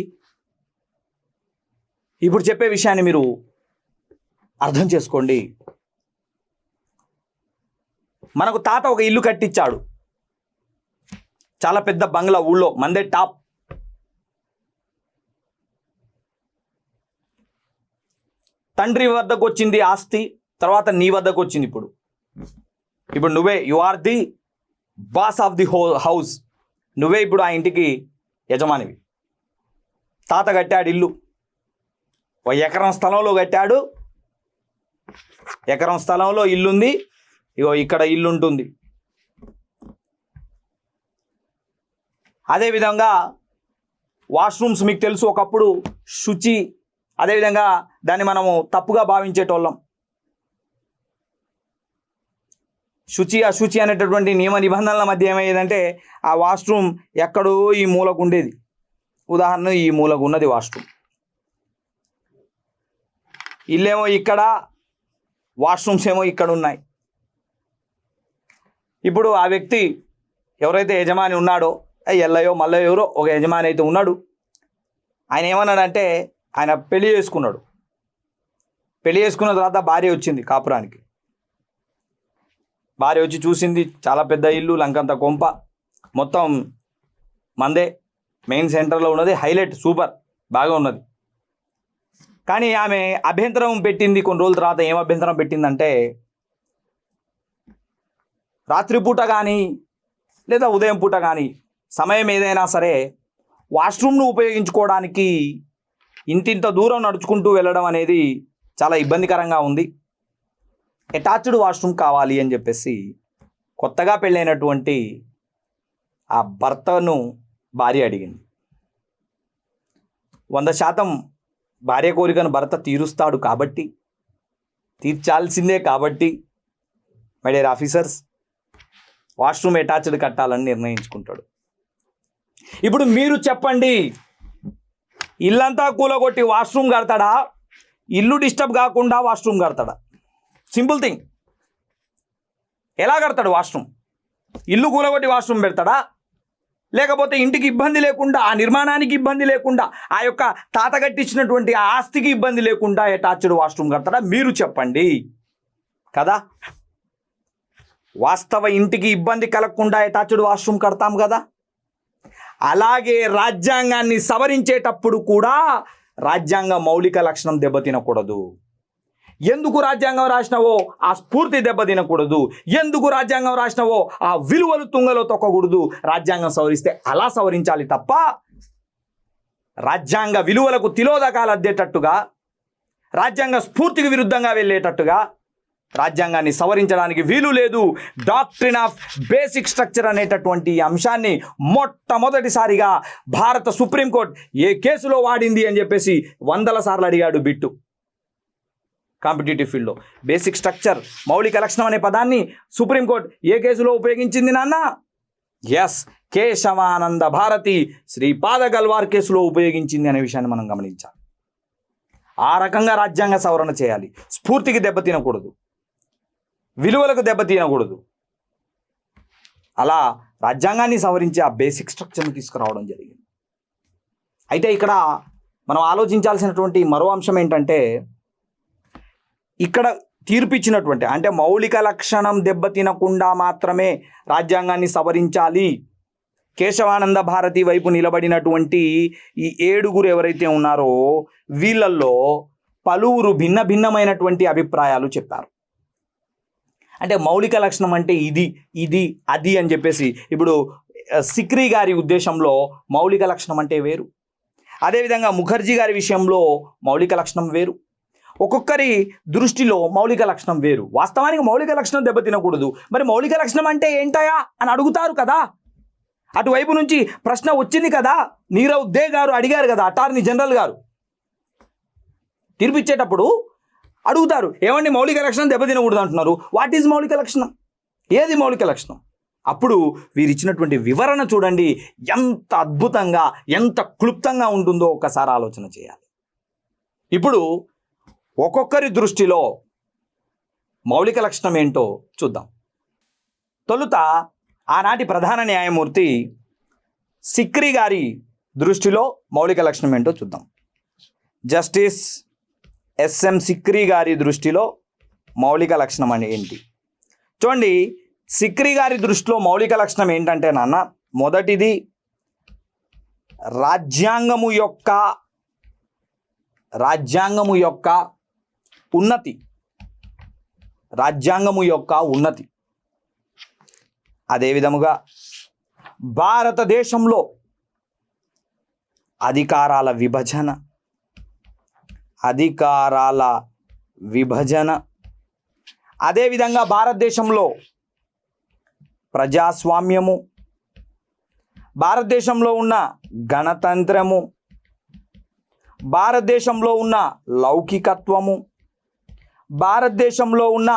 ఇప్పుడు చెప్పే విషయాన్ని మీరు అర్థం చేసుకోండి. మనకు తాత ఒక ఇల్లు కట్టించాడు, చాలా పెద్ద బంగ్లా, ఊళ్ళో మందే టాప్. తండ్రి వద్దకు వచ్చింది ఆస్తి, తర్వాత నీ వద్దకు వచ్చింది. ఇప్పుడు నువ్వే, you are the boss of the house. నువ్వే ఇప్పుడు ఆ ఇంటికి యజమానివి. తాత కట్టాడు ఇల్లు, 1 ఎకరం స్థలంలో కట్టాడు. ఎకరం స్థలంలో ఇల్లుంది. ఇగో ఇక్కడ ఇల్లు ఉంటుంది. అదేవిధంగా వాష్రూమ్స్ మీకు తెలుసు, ఒకప్పుడు శుచి, అదేవిధంగా దాన్ని మనము తప్పుగా భావించేటోళ్ళం. శుచి అశుచి అనేటటువంటి నియమ నిబంధనల మధ్య ఏమయ్యేదంటే, ఆ వాష్రూమ్ ఎక్కడో ఈ మూలకు ఉండేది. ఉదాహరణ, ఈ మూలకు ఉన్నది వాష్రూమ్, ఇల్లేమో ఇక్కడ, వాష్రూమ్స్ ఏమో ఇక్కడ ఉన్నాయి. ఇప్పుడు ఆ వ్యక్తి ఎవరైతే యజమాని ఉన్నాడో, ఎల్లయో మల్లయో ఎవరో ఒక యజమాని అయితే ఉన్నాడు. ఆయన ఏమన్నాడంటే, ఆయన పెళ్లి చేసుకున్నాడు. పెళ్లి చేసుకున్న తర్వాత భార్య వచ్చింది కాపురానికి. భార్య వచ్చి చూసింది, చాలా పెద్ద ఇల్లు, లంకంత కొంప, మొత్తం మందే, మెయిన్ సెంటర్లో ఉన్నది, హైలైట్, సూపర్, బాగా ఉన్నది. కానీ ఆమె అభ్యంతరం పెట్టింది. కొన్ని రోజుల తర్వాత ఏం అభ్యంతరం పెట్టిందంటే, రాత్రిపూట కానీ లేదా ఉదయం పూట కానీ, సమయం ఏదైనా సరే, వాష్రూమ్ను ఉపయోగించుకోవడానికి ఇంత దూరం నడుచుకుంటూ వెళ్ళడం అనేది చాలా ఇబ్బందికరంగా ఉంది. అటాచ్డ్ వాష్రూమ్ కావాలి అని చెప్పేసి కొత్తగా పెళ్ళైనటువంటి ఆ భర్తను భార్య అడిగింది. 100% భార్య కోరికను భర్త తీరుస్తాడు కాబట్టి, తీర్చాల్సిందే కాబట్టి my dear officers, washroom attached కట్టాలని నిర్ణయించుకుంటాడు. ఇప్పుడు మీరు చెప్పండి, ఇల్లంతా కూలగొట్టి వాష్రూమ్ కడతాడా, ఇల్లు డిస్టర్బ్ కాకుండా వాష్రూమ్ కడతాడా? Simple thing. ఎలా కడతాడు వాష్రూమ్? ఇల్లు కూలగొట్టి వాష్రూమ్ పెడతాడా? లేకపోతే ఇంటికి ఇబ్బంది లేకుండా, ఆ నిర్మాణానికి ఇబ్బంది లేకుండా, ఆ యొక్క తాత కట్టించినటువంటి ఆ ఆస్తికి ఇబ్బంది లేకుండా అటాచ్డ్ వాష్రూమ్ కడతాడా? మీరు చెప్పండి కదా. వాస్తవ ఇంటికి ఇబ్బంది కలగకుండా అటాచ్డ్ వాష్రూమ్ కడతాం కదా. అలాగే రాజ్యాంగాన్ని సవరించేటప్పుడు కూడా రాజ్యాంగ మౌలిక లక్షణం దెబ్బతినకూడదు. ఎందుకు రాజ్యాంగం రాసినావో ఆ స్ఫూర్తి దెబ్బతినకూడదు. ఎందుకు రాజ్యాంగం రాసినావో ఆ విలువలు తుంగలో తొక్కకూడదు. రాజ్యాంగం సవరిస్తే అలా సవరించాలి తప్ప రాజ్యాంగ విలువలకు తిలోదకాలు అద్దేటట్టుగా, రాజ్యాంగ స్ఫూర్తికి విరుద్ధంగా వెళ్ళేటట్టుగా రాజ్యాంగాన్ని సవరించడానికి వీలు లేదు. డాక్ట్రిన్ ఆఫ్ బేసిక్ స్ట్రక్చర్ అనేటటువంటి అంశాన్ని మొట్టమొదటిసారిగా భారత సుప్రీంకోర్టు ఏ కేసులో వాడింది అని చెప్పేసి 100 సార్లు అడిగాడు బిట్టు. కాంపిటేటివ్ ఫీల్డ్లో బేసిక్ స్ట్రక్చర్, మౌలిక లక్షణం అనే పదాన్ని సుప్రీంకోర్టు ఏ కేసులో ఉపయోగించింది నాన్న? ఎస్, కేశవానంద భారతి శ్రీపాద గల్వార్ కేసులో ఉపయోగించింది అనే విషయాన్ని మనం గమనించాలి. ఆ రకంగా రాజ్యాంగ సవరణ చేయాలి. స్ఫూర్తికి దెబ్బతినకూడదు, విలువలకు దెబ్బతినకూడదు. అలా రాజ్యాంగాన్ని సవరించి ఆ బేసిక్ స్ట్రక్చర్ని తీసుకురావడం జరిగింది. అయితే ఇక్కడ మనం ఆలోచించాల్సినటువంటి మరో అంశం ఏంటంటే, ఇక్కడ తీర్పిచ్చినటువంటి అంటే మౌలిక లక్షణం దెబ్బతినకుండా మాత్రమే రాజ్యాంగాన్ని సవరించాలి. కేశవానంద భారతి వైపు నిలబడినటువంటి ఈ 7 ఎవరైతే ఉన్నారో వీళ్ళల్లో పలువురు భిన్నమైనటువంటి అభిప్రాయాలు చెప్పారు. అంటే మౌలిక లక్షణం అంటే ఇది అది అని చెప్పేసి, ఇప్పుడు సిక్రీ గారి ఉద్దేశంలో మౌలిక లక్షణం అంటే వేరు, అదేవిధంగా ముఖర్జీ గారి విషయంలో మౌలిక లక్షణం వేరు. ఒక్కొక్కరి దృష్టిలో మౌలిక లక్షణం వేరు. వాస్తవానికి మౌలిక లక్షణం దెబ్బతినకూడదు. మరి మౌలిక లక్షణం అంటే ఏంటయా అని అడుగుతారు కదా. అటువైపు నుంచి ప్రశ్న వచ్చింది కదా. నీరవ్ దే గారు అడిగారు కదా, అటార్నీ జనరల్ గారు తీర్పిచ్చేటప్పుడు అడుగుతారు, ఏమండి మౌలిక లక్షణం దెబ్బతినకూడదు అంటున్నారు, వాట్ ఈజ్ మౌలిక లక్షణం, ఏది మౌలిక లక్షణం? అప్పుడు వీరిచ్చినటువంటి వివరణ చూడండి, ఎంత అద్భుతంగా, ఎంత క్లుప్తంగా ఉంటుందో ఒక్కసారి ఆలోచన చేయాలి. ఇప్పుడు ఒక్కొక్కరి దృష్టిలో మౌలిక లక్షణం ఏంటో చూద్దాం. తొలుత ఆనాటి ప్రధాన న్యాయమూర్తి సిక్రీ గారి దృష్టిలో మౌలిక లక్షణం ఏంటో చూద్దాం. జస్టిస్ ఎస్ఎం సిక్రీ గారి దృష్టిలో మౌలిక లక్షణం అని ఏంటి చూడండి. సిక్రీ గారి దృష్టిలో మౌలిక లక్షణం ఏంటంటే నాన్న, మొదటిది రాజ్యాంగము యొక్క ఉన్నతి. రాజ్యాంగము యొక్క ఉన్నతి. అదే విధముగా భారతదేశంలో అధికారాల విభజన, అదేవిధంగా భారతదేశంలో ప్రజాస్వామ్యము, భారతదేశంలో ఉన్న గణతంత్రము, భారతదేశంలో ఉన్న లౌకికత్వము, భారతదేశంలో ఉన్న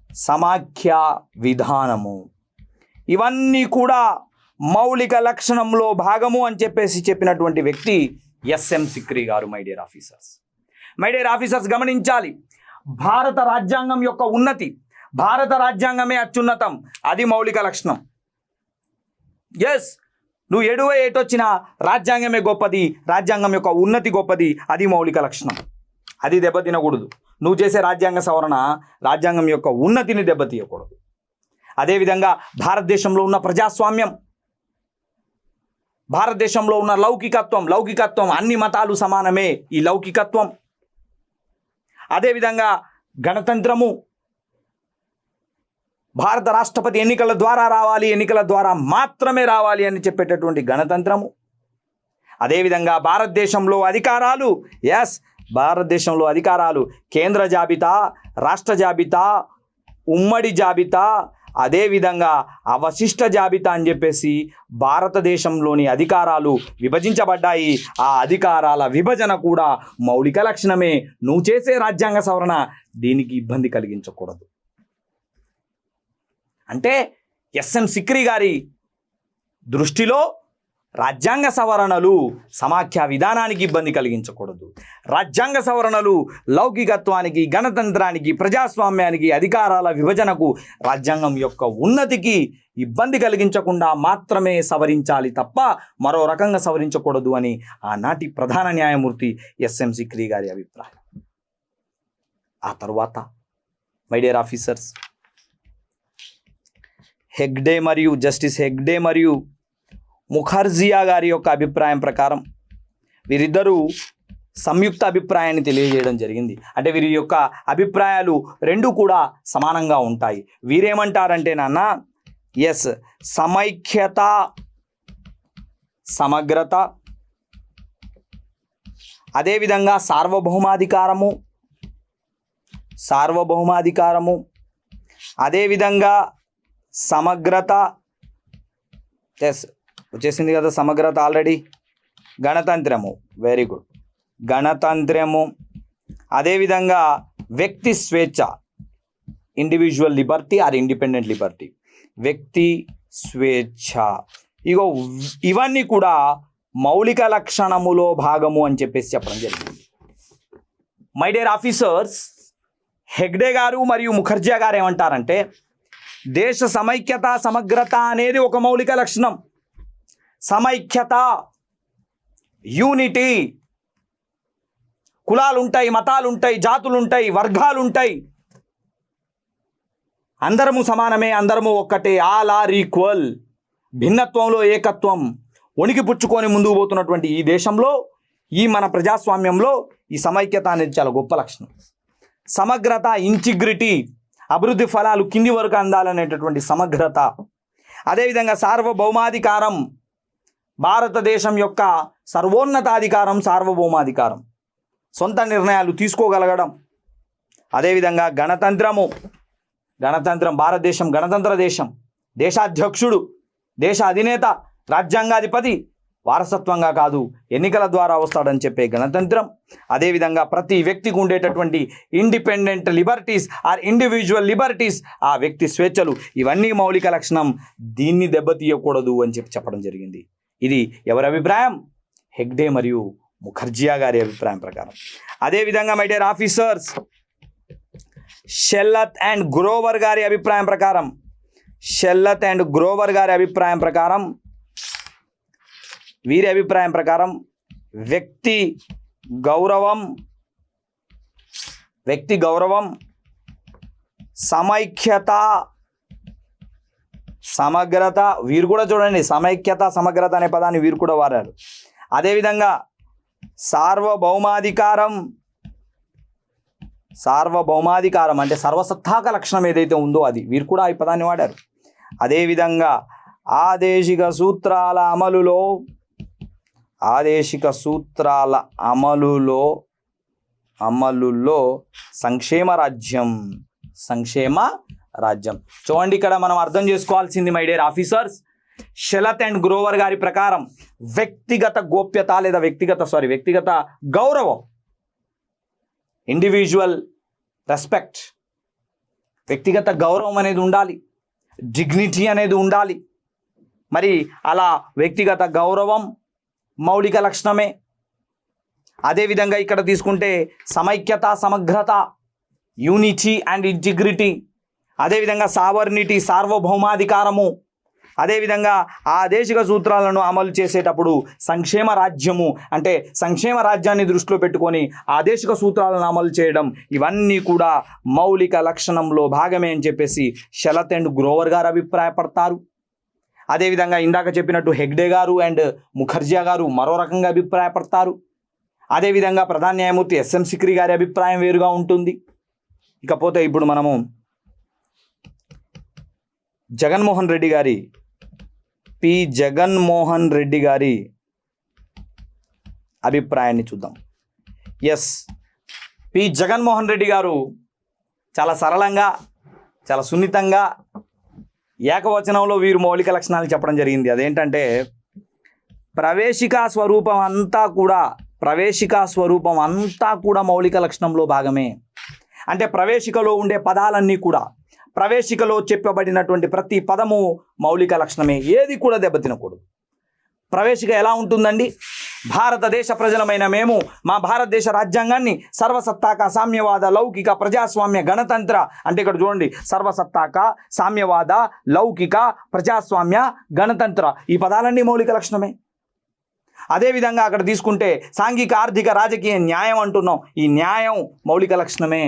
సమాఖ్య విధానము, ఇవన్నీ కూడా మౌలిక లక్షణంలో భాగము అని చెప్పినటువంటి వ్యక్తి ఎస్ఎం సిక్రీ గారు. మై డియర్ ఆఫీసర్స్ గమనించాలి, భారత రాజ్యాంగం యొక్క ఉన్నతి, భారత రాజ్యాంగమే అత్యున్నతం, అది మౌలిక లక్షణం. ఎస్, నువ్వు ఎటొచ్చినా రాజ్యాంగమే గొప్పది, రాజ్యాంగం యొక్క ఉన్నతి గొప్పది, అది మౌలిక లక్షణం. అది దెబ్బతినకూడదు. నువ్వు చేసే రాజ్యాంగ సవరణ రాజ్యాంగం యొక్క ఉన్నతిని దెబ్బతీయకూడదు. అదేవిధంగా భారతదేశంలో ఉన్న ప్రజాస్వామ్యం, భారతదేశంలో ఉన్న లౌకికత్వం, అన్ని మతాలు సమానమే, ఈ లౌకికత్వం. అదేవిధంగా గణతంత్రము, భారత రాష్ట్రపతి ఎన్నికల ద్వారా రావాలి, ఎన్నికల ద్వారా మాత్రమే రావాలి అని చెప్పేటటువంటి గణతంత్రము. అదేవిధంగా భారతదేశంలో అధికారాలు, భారతదేశంలో అధికారాలు కేంద్ర జాబితా, రాష్ట్ర జాబితా, ఉమ్మడి జాబితా, అదేవిధంగా అవశిష్ట జాబితా అని చెప్పేసి భారతదేశంలోని అధికారాలు విభజించబడ్డాయి. ఆ అధికారాల విభజన కూడా మౌలిక లక్షణమే. నువ్వు చేసే రాజ్యాంగ సవరణ దీనికి ఇబ్బంది కలిగించకూడదు. అంటే ఎస్ఎం సిక్రీ గారి దృష్టిలో రాజ్యాంగ సవరణలు సమాఖ్య విధానానికి ఇబ్బంది కలిగించకూడదు. రాజ్యాంగ సవరణలు లౌకికత్వానికి, గణతంత్రానికి, ప్రజాస్వామ్యానికి, అధికారాల విభజనకు, రాజ్యాంగం యొక్క ఉన్నతికి ఇబ్బంది కలిగించకుండా మాత్రమే సవరించాలి తప్ప మరో రకంగా సవరించకూడదు అని ఆనాటి ప్రధాన న్యాయమూర్తి ఎస్ఎం సిక్రీ గారి అభిప్రాయం. ఆ తరువాత my dear officers, justice Hegde మరియు ముఖర్జియా గారి యొక్క అభిప్రాయం ప్రకారం వీరిద్దరూ సంయుక్త అభిప్రాయాన్ని తెలియజేయడం జరిగింది. అంటే వీరి యొక్క అభిప్రాయాలు రెండు కూడా సమానంగా ఉంటాయి. వీరేమంటారంటే సమైక్యత, సమగ్రత, అదేవిధంగా సార్వభౌమాధికారము, అదేవిధంగా సమగ్రత, వచ్చేసింది కదా సమగ్రత ఆల్రెడీ, గణతంత్రము, వెరీ గుడ్, గణతంత్రము, అదేవిధంగా వ్యక్తి స్వేచ్ఛ, individual liberty or independent liberty, వ్యక్తి స్వేచ్ఛ, ఇవన్నీ కూడా మౌలిక లక్షణములో భాగము అని చెప్పేసి చెప్పడం జరిగింది. మై డియర్ ఆఫీసర్స్, హెగ్డే గారు మరియు ముఖర్జియా గారు ఏమంటారంటే దేశ సమైక్యత, సమగ్రత అనేది ఒక మౌలిక లక్షణం. సమైక్యత, యూనిటీ, కులాలుంటాయి, మతాలుంటాయి, జాతులుంటాయి, వర్గాలుంటాయి, అందరము సమానమే, అందరము ఒక్కటే, ఆల్ ఆర్ ఈక్వల్. భిన్నత్వంలో ఏకత్వం. వణికి పుచ్చుకొని ముందుకు పోతున్నటువంటి ఈ దేశంలో, ఈ మన ప్రజాస్వామ్యంలో ఈ సమైక్యత అనేది చాలా గొప్ప లక్షణం. సమగ్రత, ఇంటిగ్రిటీ, అభివృద్ధి ఫలాలు కింది వరకు అందాలనేటటువంటి సమగ్రత. అదేవిధంగా సార్వభౌమాధికారం, భారతదేశం యొక్క సర్వోన్నతాధికారం, సార్వభౌమాధికారం, సొంత నిర్ణయాలు తీసుకోగలగడం. అదేవిధంగా గణతంత్రం, భారతదేశం గణతంత్ర దేశం, దేశాధ్యక్షుడు, దేశ అధినేత, రాజ్యాంగాధిపతి వారసత్వంగా కాదు ఎన్నికల ద్వారా వస్తాడని చెప్పే గణతంత్రం. అదేవిధంగా ప్రతి వ్యక్తికి ఉండేటటువంటి independent liberties or individual liberties, ఆ వ్యక్తి స్వేచ్ఛలు, ఇవన్నీ మౌలిక లక్షణం. దీన్ని దెబ్బతీయకూడదు అని చెప్పడం జరిగింది. ఇది ఎవరి అభిప్రాయం? హెగ్డే మరియు ముఖర్జియా గారి అభిప్రాయం ప్రకారం. అదేవిధంగా my dear officers, Shelat and Grover గారి అభిప్రాయం ప్రకారం, వీరి అభిప్రాయం ప్రకారం వ్యక్తి గౌరవం, సమైక్యత, సమగ్రత, వీరు కూడా చూడండి సమైక్యత, సమగ్రత అనే పదాన్ని వీరు కూడా వాడారు. అదేవిధంగా సార్వభౌమాధికారం అంటే సర్వసత్తాక లక్షణం ఏదైతే ఉందో అది, వీరు కూడా ఈ పదాన్ని వాడారు. అదేవిధంగా ఆదేశిక సూత్రాల అమలులో సంక్షేమ రాజ్యం. చూడండి, ఇక్కడ మనం అర్థం చేసుకోవాల్సింది my dear officers, Shelat and Grover గారి ప్రకారం వ్యక్తిగత గోప్యత లేదా వ్యక్తిగత గౌరవం, ఇండివిజువల్ రెస్పెక్ట్, వ్యక్తిగత గౌరవం అనేది ఉండాలి, డిగ్నిటీ అనేది ఉండాలి. మరి అలా వ్యక్తిగత గౌరవం మౌలిక లక్షణమే. అదేవిధంగా ఇక్కడ తీసుకుంటే సమైక్యత, సమగ్రత, యూనిటీ అండ్ ఇంటిగ్రిటీ, అదేవిధంగా సావర్నిటీ, సార్వభౌమాధికారము, అదేవిధంగా ఆదేశిక సూత్రాలను అమలు చేసేటప్పుడు సంక్షేమ రాజ్యము అంటే సంక్షేమ రాజ్యాన్ని దృష్టిలో పెట్టుకొని ఆదేశిక సూత్రాలను అమలు చేయడం, ఇవన్నీ కూడా మౌలిక లక్షణంలో భాగమే అని చెప్పేసి షెలత్ అండ్ గ్రోవర్ గారు అభిప్రాయపడతారు. అదేవిధంగా ఇందాక చెప్పినట్టు హెగ్డే గారు అండ్ ముఖర్జియా గారు మరో రకంగా అభిప్రాయపడతారు. అదేవిధంగా ప్రధాన న్యాయమూర్తి ఎస్ఎం సిక్రీ గారి అభిప్రాయం వేరుగా ఉంటుంది. ఇకపోతే ఇప్పుడు మనము పి జగన్మోహన్ రెడ్డి గారి అభిప్రాయాన్ని చూద్దాం. పి జగన్మోహన్ రెడ్డి గారు చాలా సరళంగా, చాలా సున్నితంగా, ఏకవచనంలో వీరు మౌలిక లక్షణాలు చెప్పడం జరిగింది. అదేంటంటే ప్రవేశికా స్వరూపం అంతా కూడా మౌలిక లక్షణంలో భాగమే. అంటే ప్రవేశికలో ఉండే పదాలన్నీ కూడా, ప్రవేశికలో చెప్పబడినటువంటి ప్రతి పదము మౌలిక లక్షణమే, ఏది కూడా దెబ్బతినకూడదు. ప్రవేశిక ఎలా ఉంటుందండి? భారతదేశ ప్రజలమైన మేము మా భారతదేశ రాజ్యాంగాన్ని సర్వసత్తాక సామ్యవాద లౌకిక ప్రజాస్వామ్య గణతంత్ర, అంటే ఇక్కడ చూడండి, సర్వసత్తాక సామ్యవాద లౌకిక ప్రజాస్వామ్య గణతంత్ర, ఈ పదాలన్నీ మౌలిక లక్షణమే. అదేవిధంగా అక్కడ తీసుకుంటే సాంఘిక ఆర్థిక రాజకీయ న్యాయం అంటున్నాం, ఈ న్యాయం మౌలిక లక్షణమే.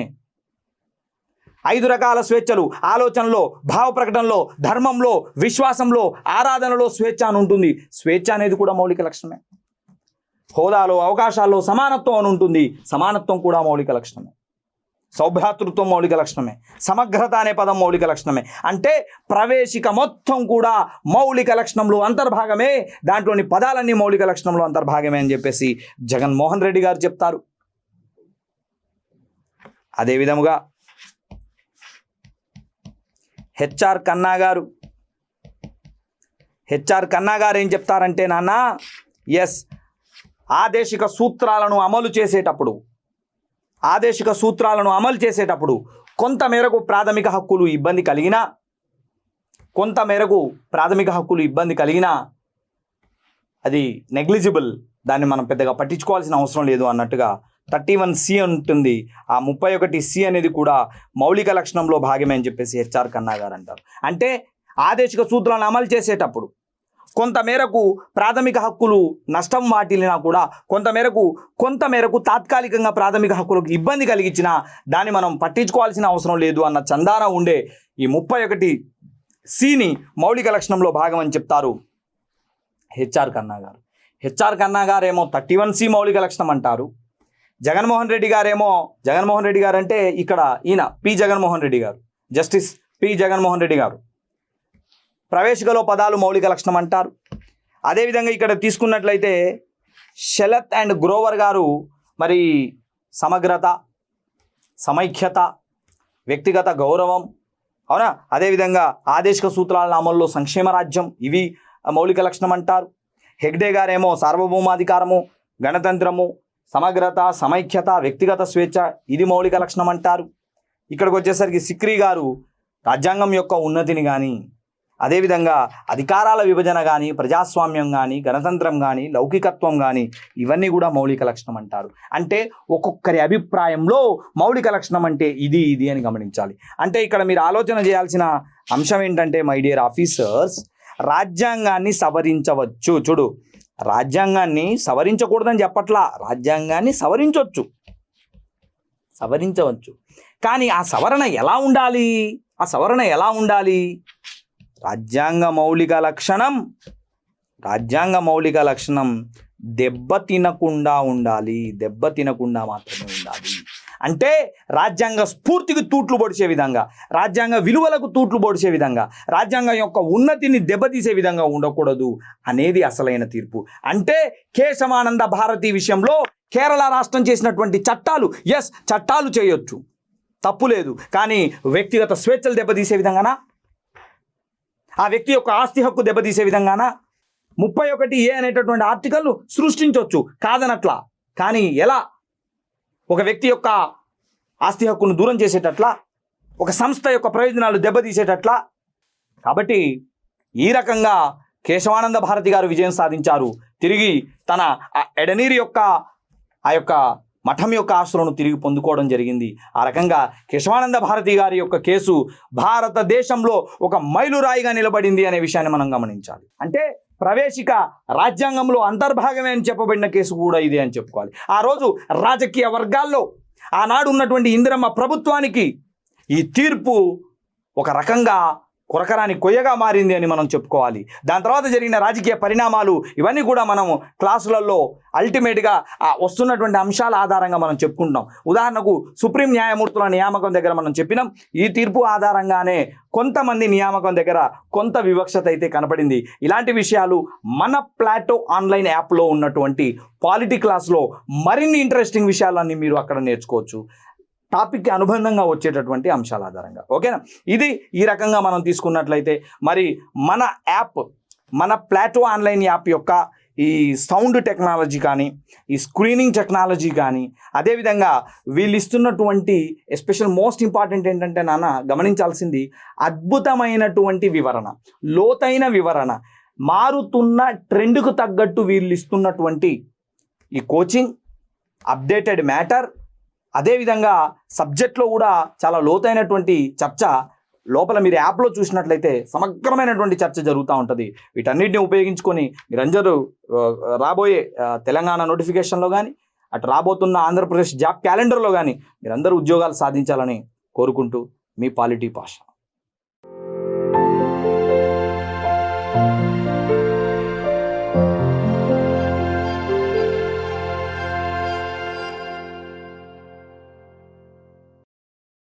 5 రకాల స్వేచ్ఛలు, ఆలోచనలో, భావ ప్రకటనలో, ధర్మంలో, విశ్వాసంలో, ఆరాధనలో స్వేచ్ఛ అని ఉంటుంది. స్వేచ్ఛ అనేది కూడా మౌలిక లక్షణమే. హోదాలో, అవకాశాల్లో సమానత్వం అని ఉంటుంది, సమానత్వం కూడా మౌలిక లక్షణమే. సౌభ్రాతృత్వం మౌలిక లక్షణమే. సమగ్రత అనే పదం మౌలిక లక్షణమే. అంటే ప్రవేశిక మొత్తం కూడా మౌలిక లక్షణంలో అంతర్భాగమే, దాంట్లోని పదాలన్నీ మౌలిక లక్షణంలో అంతర్భాగమే అని చెప్పేసి జగన్మోహన్ రెడ్డి గారు చెప్తారు. అదే విధముగా హెచ్ఆర్ కన్నా గారు ఏం చెప్తారంటే, నాన్న, ఎస్, ఆదేశిక సూత్రాలను అమలు చేసేటప్పుడు కొంతమేరకు ప్రాథమిక హక్కులు ఇబ్బంది కలిగినా అది నెగ్లిజిబుల్, దాన్ని మనం పెద్దగా పట్టించుకోవాల్సిన అవసరం లేదు అన్నట్టుగా 31C ఉంటుంది. ఆ 31C అనేది కూడా మౌలిక లక్షణంలో భాగమే అని చెప్పేసి హెచ్ఆర్ కన్నా గారు అంటారు. అంటే ఆదేశిక సూత్రాలను అమలు చేసేటప్పుడు కొంతమేరకు ప్రాథమిక హక్కులు నష్టం వాటిల్లినా కూడా కొంతమేరకు తాత్కాలికంగా ప్రాథమిక హక్కులకు ఇబ్బంది కలిగించినా దాన్ని మనం పట్టించుకోవాల్సిన అవసరం లేదు అన్న చందాన ఉండే ఈ 31Cని మౌలిక లక్షణంలో భాగం అని చెప్తారు హెచ్ఆర్ కన్నా గారేమో 31C మౌలిక లక్షణం అంటారు. జగన్మోహన్ రెడ్డి గారు అంటే ఇక్కడ ఈయన జస్టిస్ పి జగన్మోహన్ రెడ్డి గారు ప్రవేశికలో పదాలు మౌలిక లక్షణం అంటారు. అదేవిధంగా ఇక్కడ తీసుకున్నట్లయితే శరత్ అండ్ గ్రోవర్ గారు మరి సమగ్రత, సమైక్యత, వ్యక్తిగత గౌరవం, అవునా, అదేవిధంగా ఆదేశిక సూత్రాల అమల్లో సంక్షేమ రాజ్యం, ఇవి మౌలిక లక్షణం అంటారు. హెగ్డే గారేమో సార్వభౌమాధికారము, గణతంత్రము, సమగ్రత, సమైక్యత, వ్యక్తిగత స్వేచ్ఛ, ఇది మౌలిక లక్షణం అంటారు. ఇక్కడికి వచ్చేసరికి సిక్రీ గారు రాజ్యాంగం యొక్క ఉన్నతిని కానీ, అదేవిధంగా అధికారాల విభజన కానీ, ప్రజాస్వామ్యం కానీ, గణతంత్రం కానీ, లౌకికత్వం కానీ, ఇవన్నీ కూడా మౌలిక లక్షణం అంటారు. అంటే ఒక్కొక్కరి అభిప్రాయంలో మౌలిక లక్షణం అంటే ఇది అని గమనించాలి. అంటే ఇక్కడ మీరు ఆలోచన చేయాల్సిన అంశం ఏంటంటే, మై డియర్ ఆఫీసర్స్, రాజ్యాంగాన్ని సవరించవచ్చు. చూడు, రాజ్యాంగాన్ని సవరించకూడదని చెప్పట్లా, రాజ్యాంగాన్ని సవరించవచ్చు. కానీ ఆ సవరణ ఎలా ఉండాలి? రాజ్యాంగ మౌలిక లక్షణం దెబ్బతినకుండా మాత్రమే ఉండాలి. అంటే రాజ్యాంగ స్ఫూర్తికి తూట్లు పొడిచే విధంగా, రాజ్యాంగ విలువలకు తూట్లు పొడిచే విధంగా, రాజ్యాంగం యొక్క ఉన్నతిని దెబ్బతీసే విధంగా ఉండకూడదు అనేది అసలైన తీర్పు. అంటే కేశవానంద భారతి విషయంలో కేరళ రాష్ట్రం చేసినటువంటి చట్టాలు చేయొచ్చు, తప్పు లేదు. కానీ వ్యక్తిగత స్వేచ్ఛలు దెబ్బతీసే విధంగానా, ఆ వ్యక్తి యొక్క ఆస్తి హక్కు దెబ్బతీసే విధంగానా 31A అనేటటువంటి ఆర్టికల్ను సృష్టించవచ్చు, కాదనట్లా. కానీ ఎలా? ఒక వ్యక్తి యొక్క ఆస్తి హక్కును దూరం చేసేటట్లా, ఒక సంస్థ యొక్క ప్రయోజనాలు దెబ్బతీసేటట్లా. కాబట్టి ఈ రకంగా కేశవానంద భారతి గారు విజయం సాధించారు. తిరిగి తన ఎడనీరు యొక్క ఆ యొక్క మఠం యొక్క ఆస్తులను తిరిగి పొందుకోవడం జరిగింది. ఆ రకంగా కేశవానంద భారతి గారి యొక్క కేసు భారతదేశంలో ఒక మైలురాయిగా నిలబడింది అనే విషయాన్ని మనం గమనించాలి. అంటే ప్రవేశిక రాజ్యాంగంలో అంతర్భాగమే అని చెప్పబడిన కేసు కూడా ఇదే అని చెప్పుకోవాలి. ఆ రోజు రాజకీయ వర్గాల్లో ఆనాడు ఉన్నటువంటి ఇందిరమ్మ ప్రభుత్వానికి ఈ తీర్పు ఒక రకంగా కొరకరాని కొయ్యగా మారింది అని మనం చెప్పుకోవాలి. దాని తర్వాత జరిగిన రాజకీయ పరిణామాలు ఇవన్నీ కూడా మనం క్లాసులలో అల్టిమేట్గా వస్తున్నటువంటి అంశాల ఆధారంగా మనం చెప్పుకుంటాం. ఉదాహరణకు సుప్రీం న్యాయమూర్తుల నియామకం దగ్గర మనం చెప్పినాం, ఈ తీర్పు ఆధారంగానే కొంతమంది నియామకం దగ్గర కొంత వివక్షత అయితే కనపడింది. ఇలాంటి విషయాలు మన ప్లాటో ఆన్లైన్ యాప్లో ఉన్నటువంటి పాలిటీ క్లాస్లో మరిన్ని ఇంట్రెస్టింగ్ విషయాలన్నీ మీరు అక్కడ నేర్చుకోవచ్చు, టాపిక్కి అనుబంధంగా వచ్చేటటువంటి అంశాల ఆధారంగా. ఓకేనా? ఇది ఈ రకంగా మనం తీసుకున్నట్లయితే మరి మన ప్లాటో ఆన్లైన్ యాప్ యొక్క ఈ సౌండ్ టెక్నాలజీ కానీ, ఈ స్క్రీనింగ్ టెక్నాలజీ కానీ, అదేవిధంగా వీళ్ళు ఇస్తున్నటువంటి ఎస్పెషల్ మోస్ట్ ఇంపార్టెంట్ ఏంటంటే నాన్న గమనించాల్సింది, అద్భుతమైనటువంటి వివరణ, లోతైన వివరణ, మారుతున్న ట్రెండ్కు తగ్గట్టు వీళ్ళు ఇస్తున్నటువంటి ఈ కోచింగ్, అప్డేటెడ్ మ్యాటర్, అదేవిధంగా సబ్జెక్ట్లో కూడా చాలా లోతైనటువంటి చర్చ లోపల మీరు యాప్లో చూసినట్లయితే సమగ్రమైనటువంటి చర్చ జరుగుతూ ఉంటుంది. వీటన్నిటిని ఉపయోగించుకొని మీరందరూ రాబోయే తెలంగాణ నోటిఫికేషన్లో కానీ అటు రాబోతున్న ఆంధ్రప్రదేశ్ జాబ్ క్యాలెండర్లో కానీ మీరందరూ ఉద్యోగాలు సాధించాలని కోరుకుంటూ మీ పాలిటీ పాషా.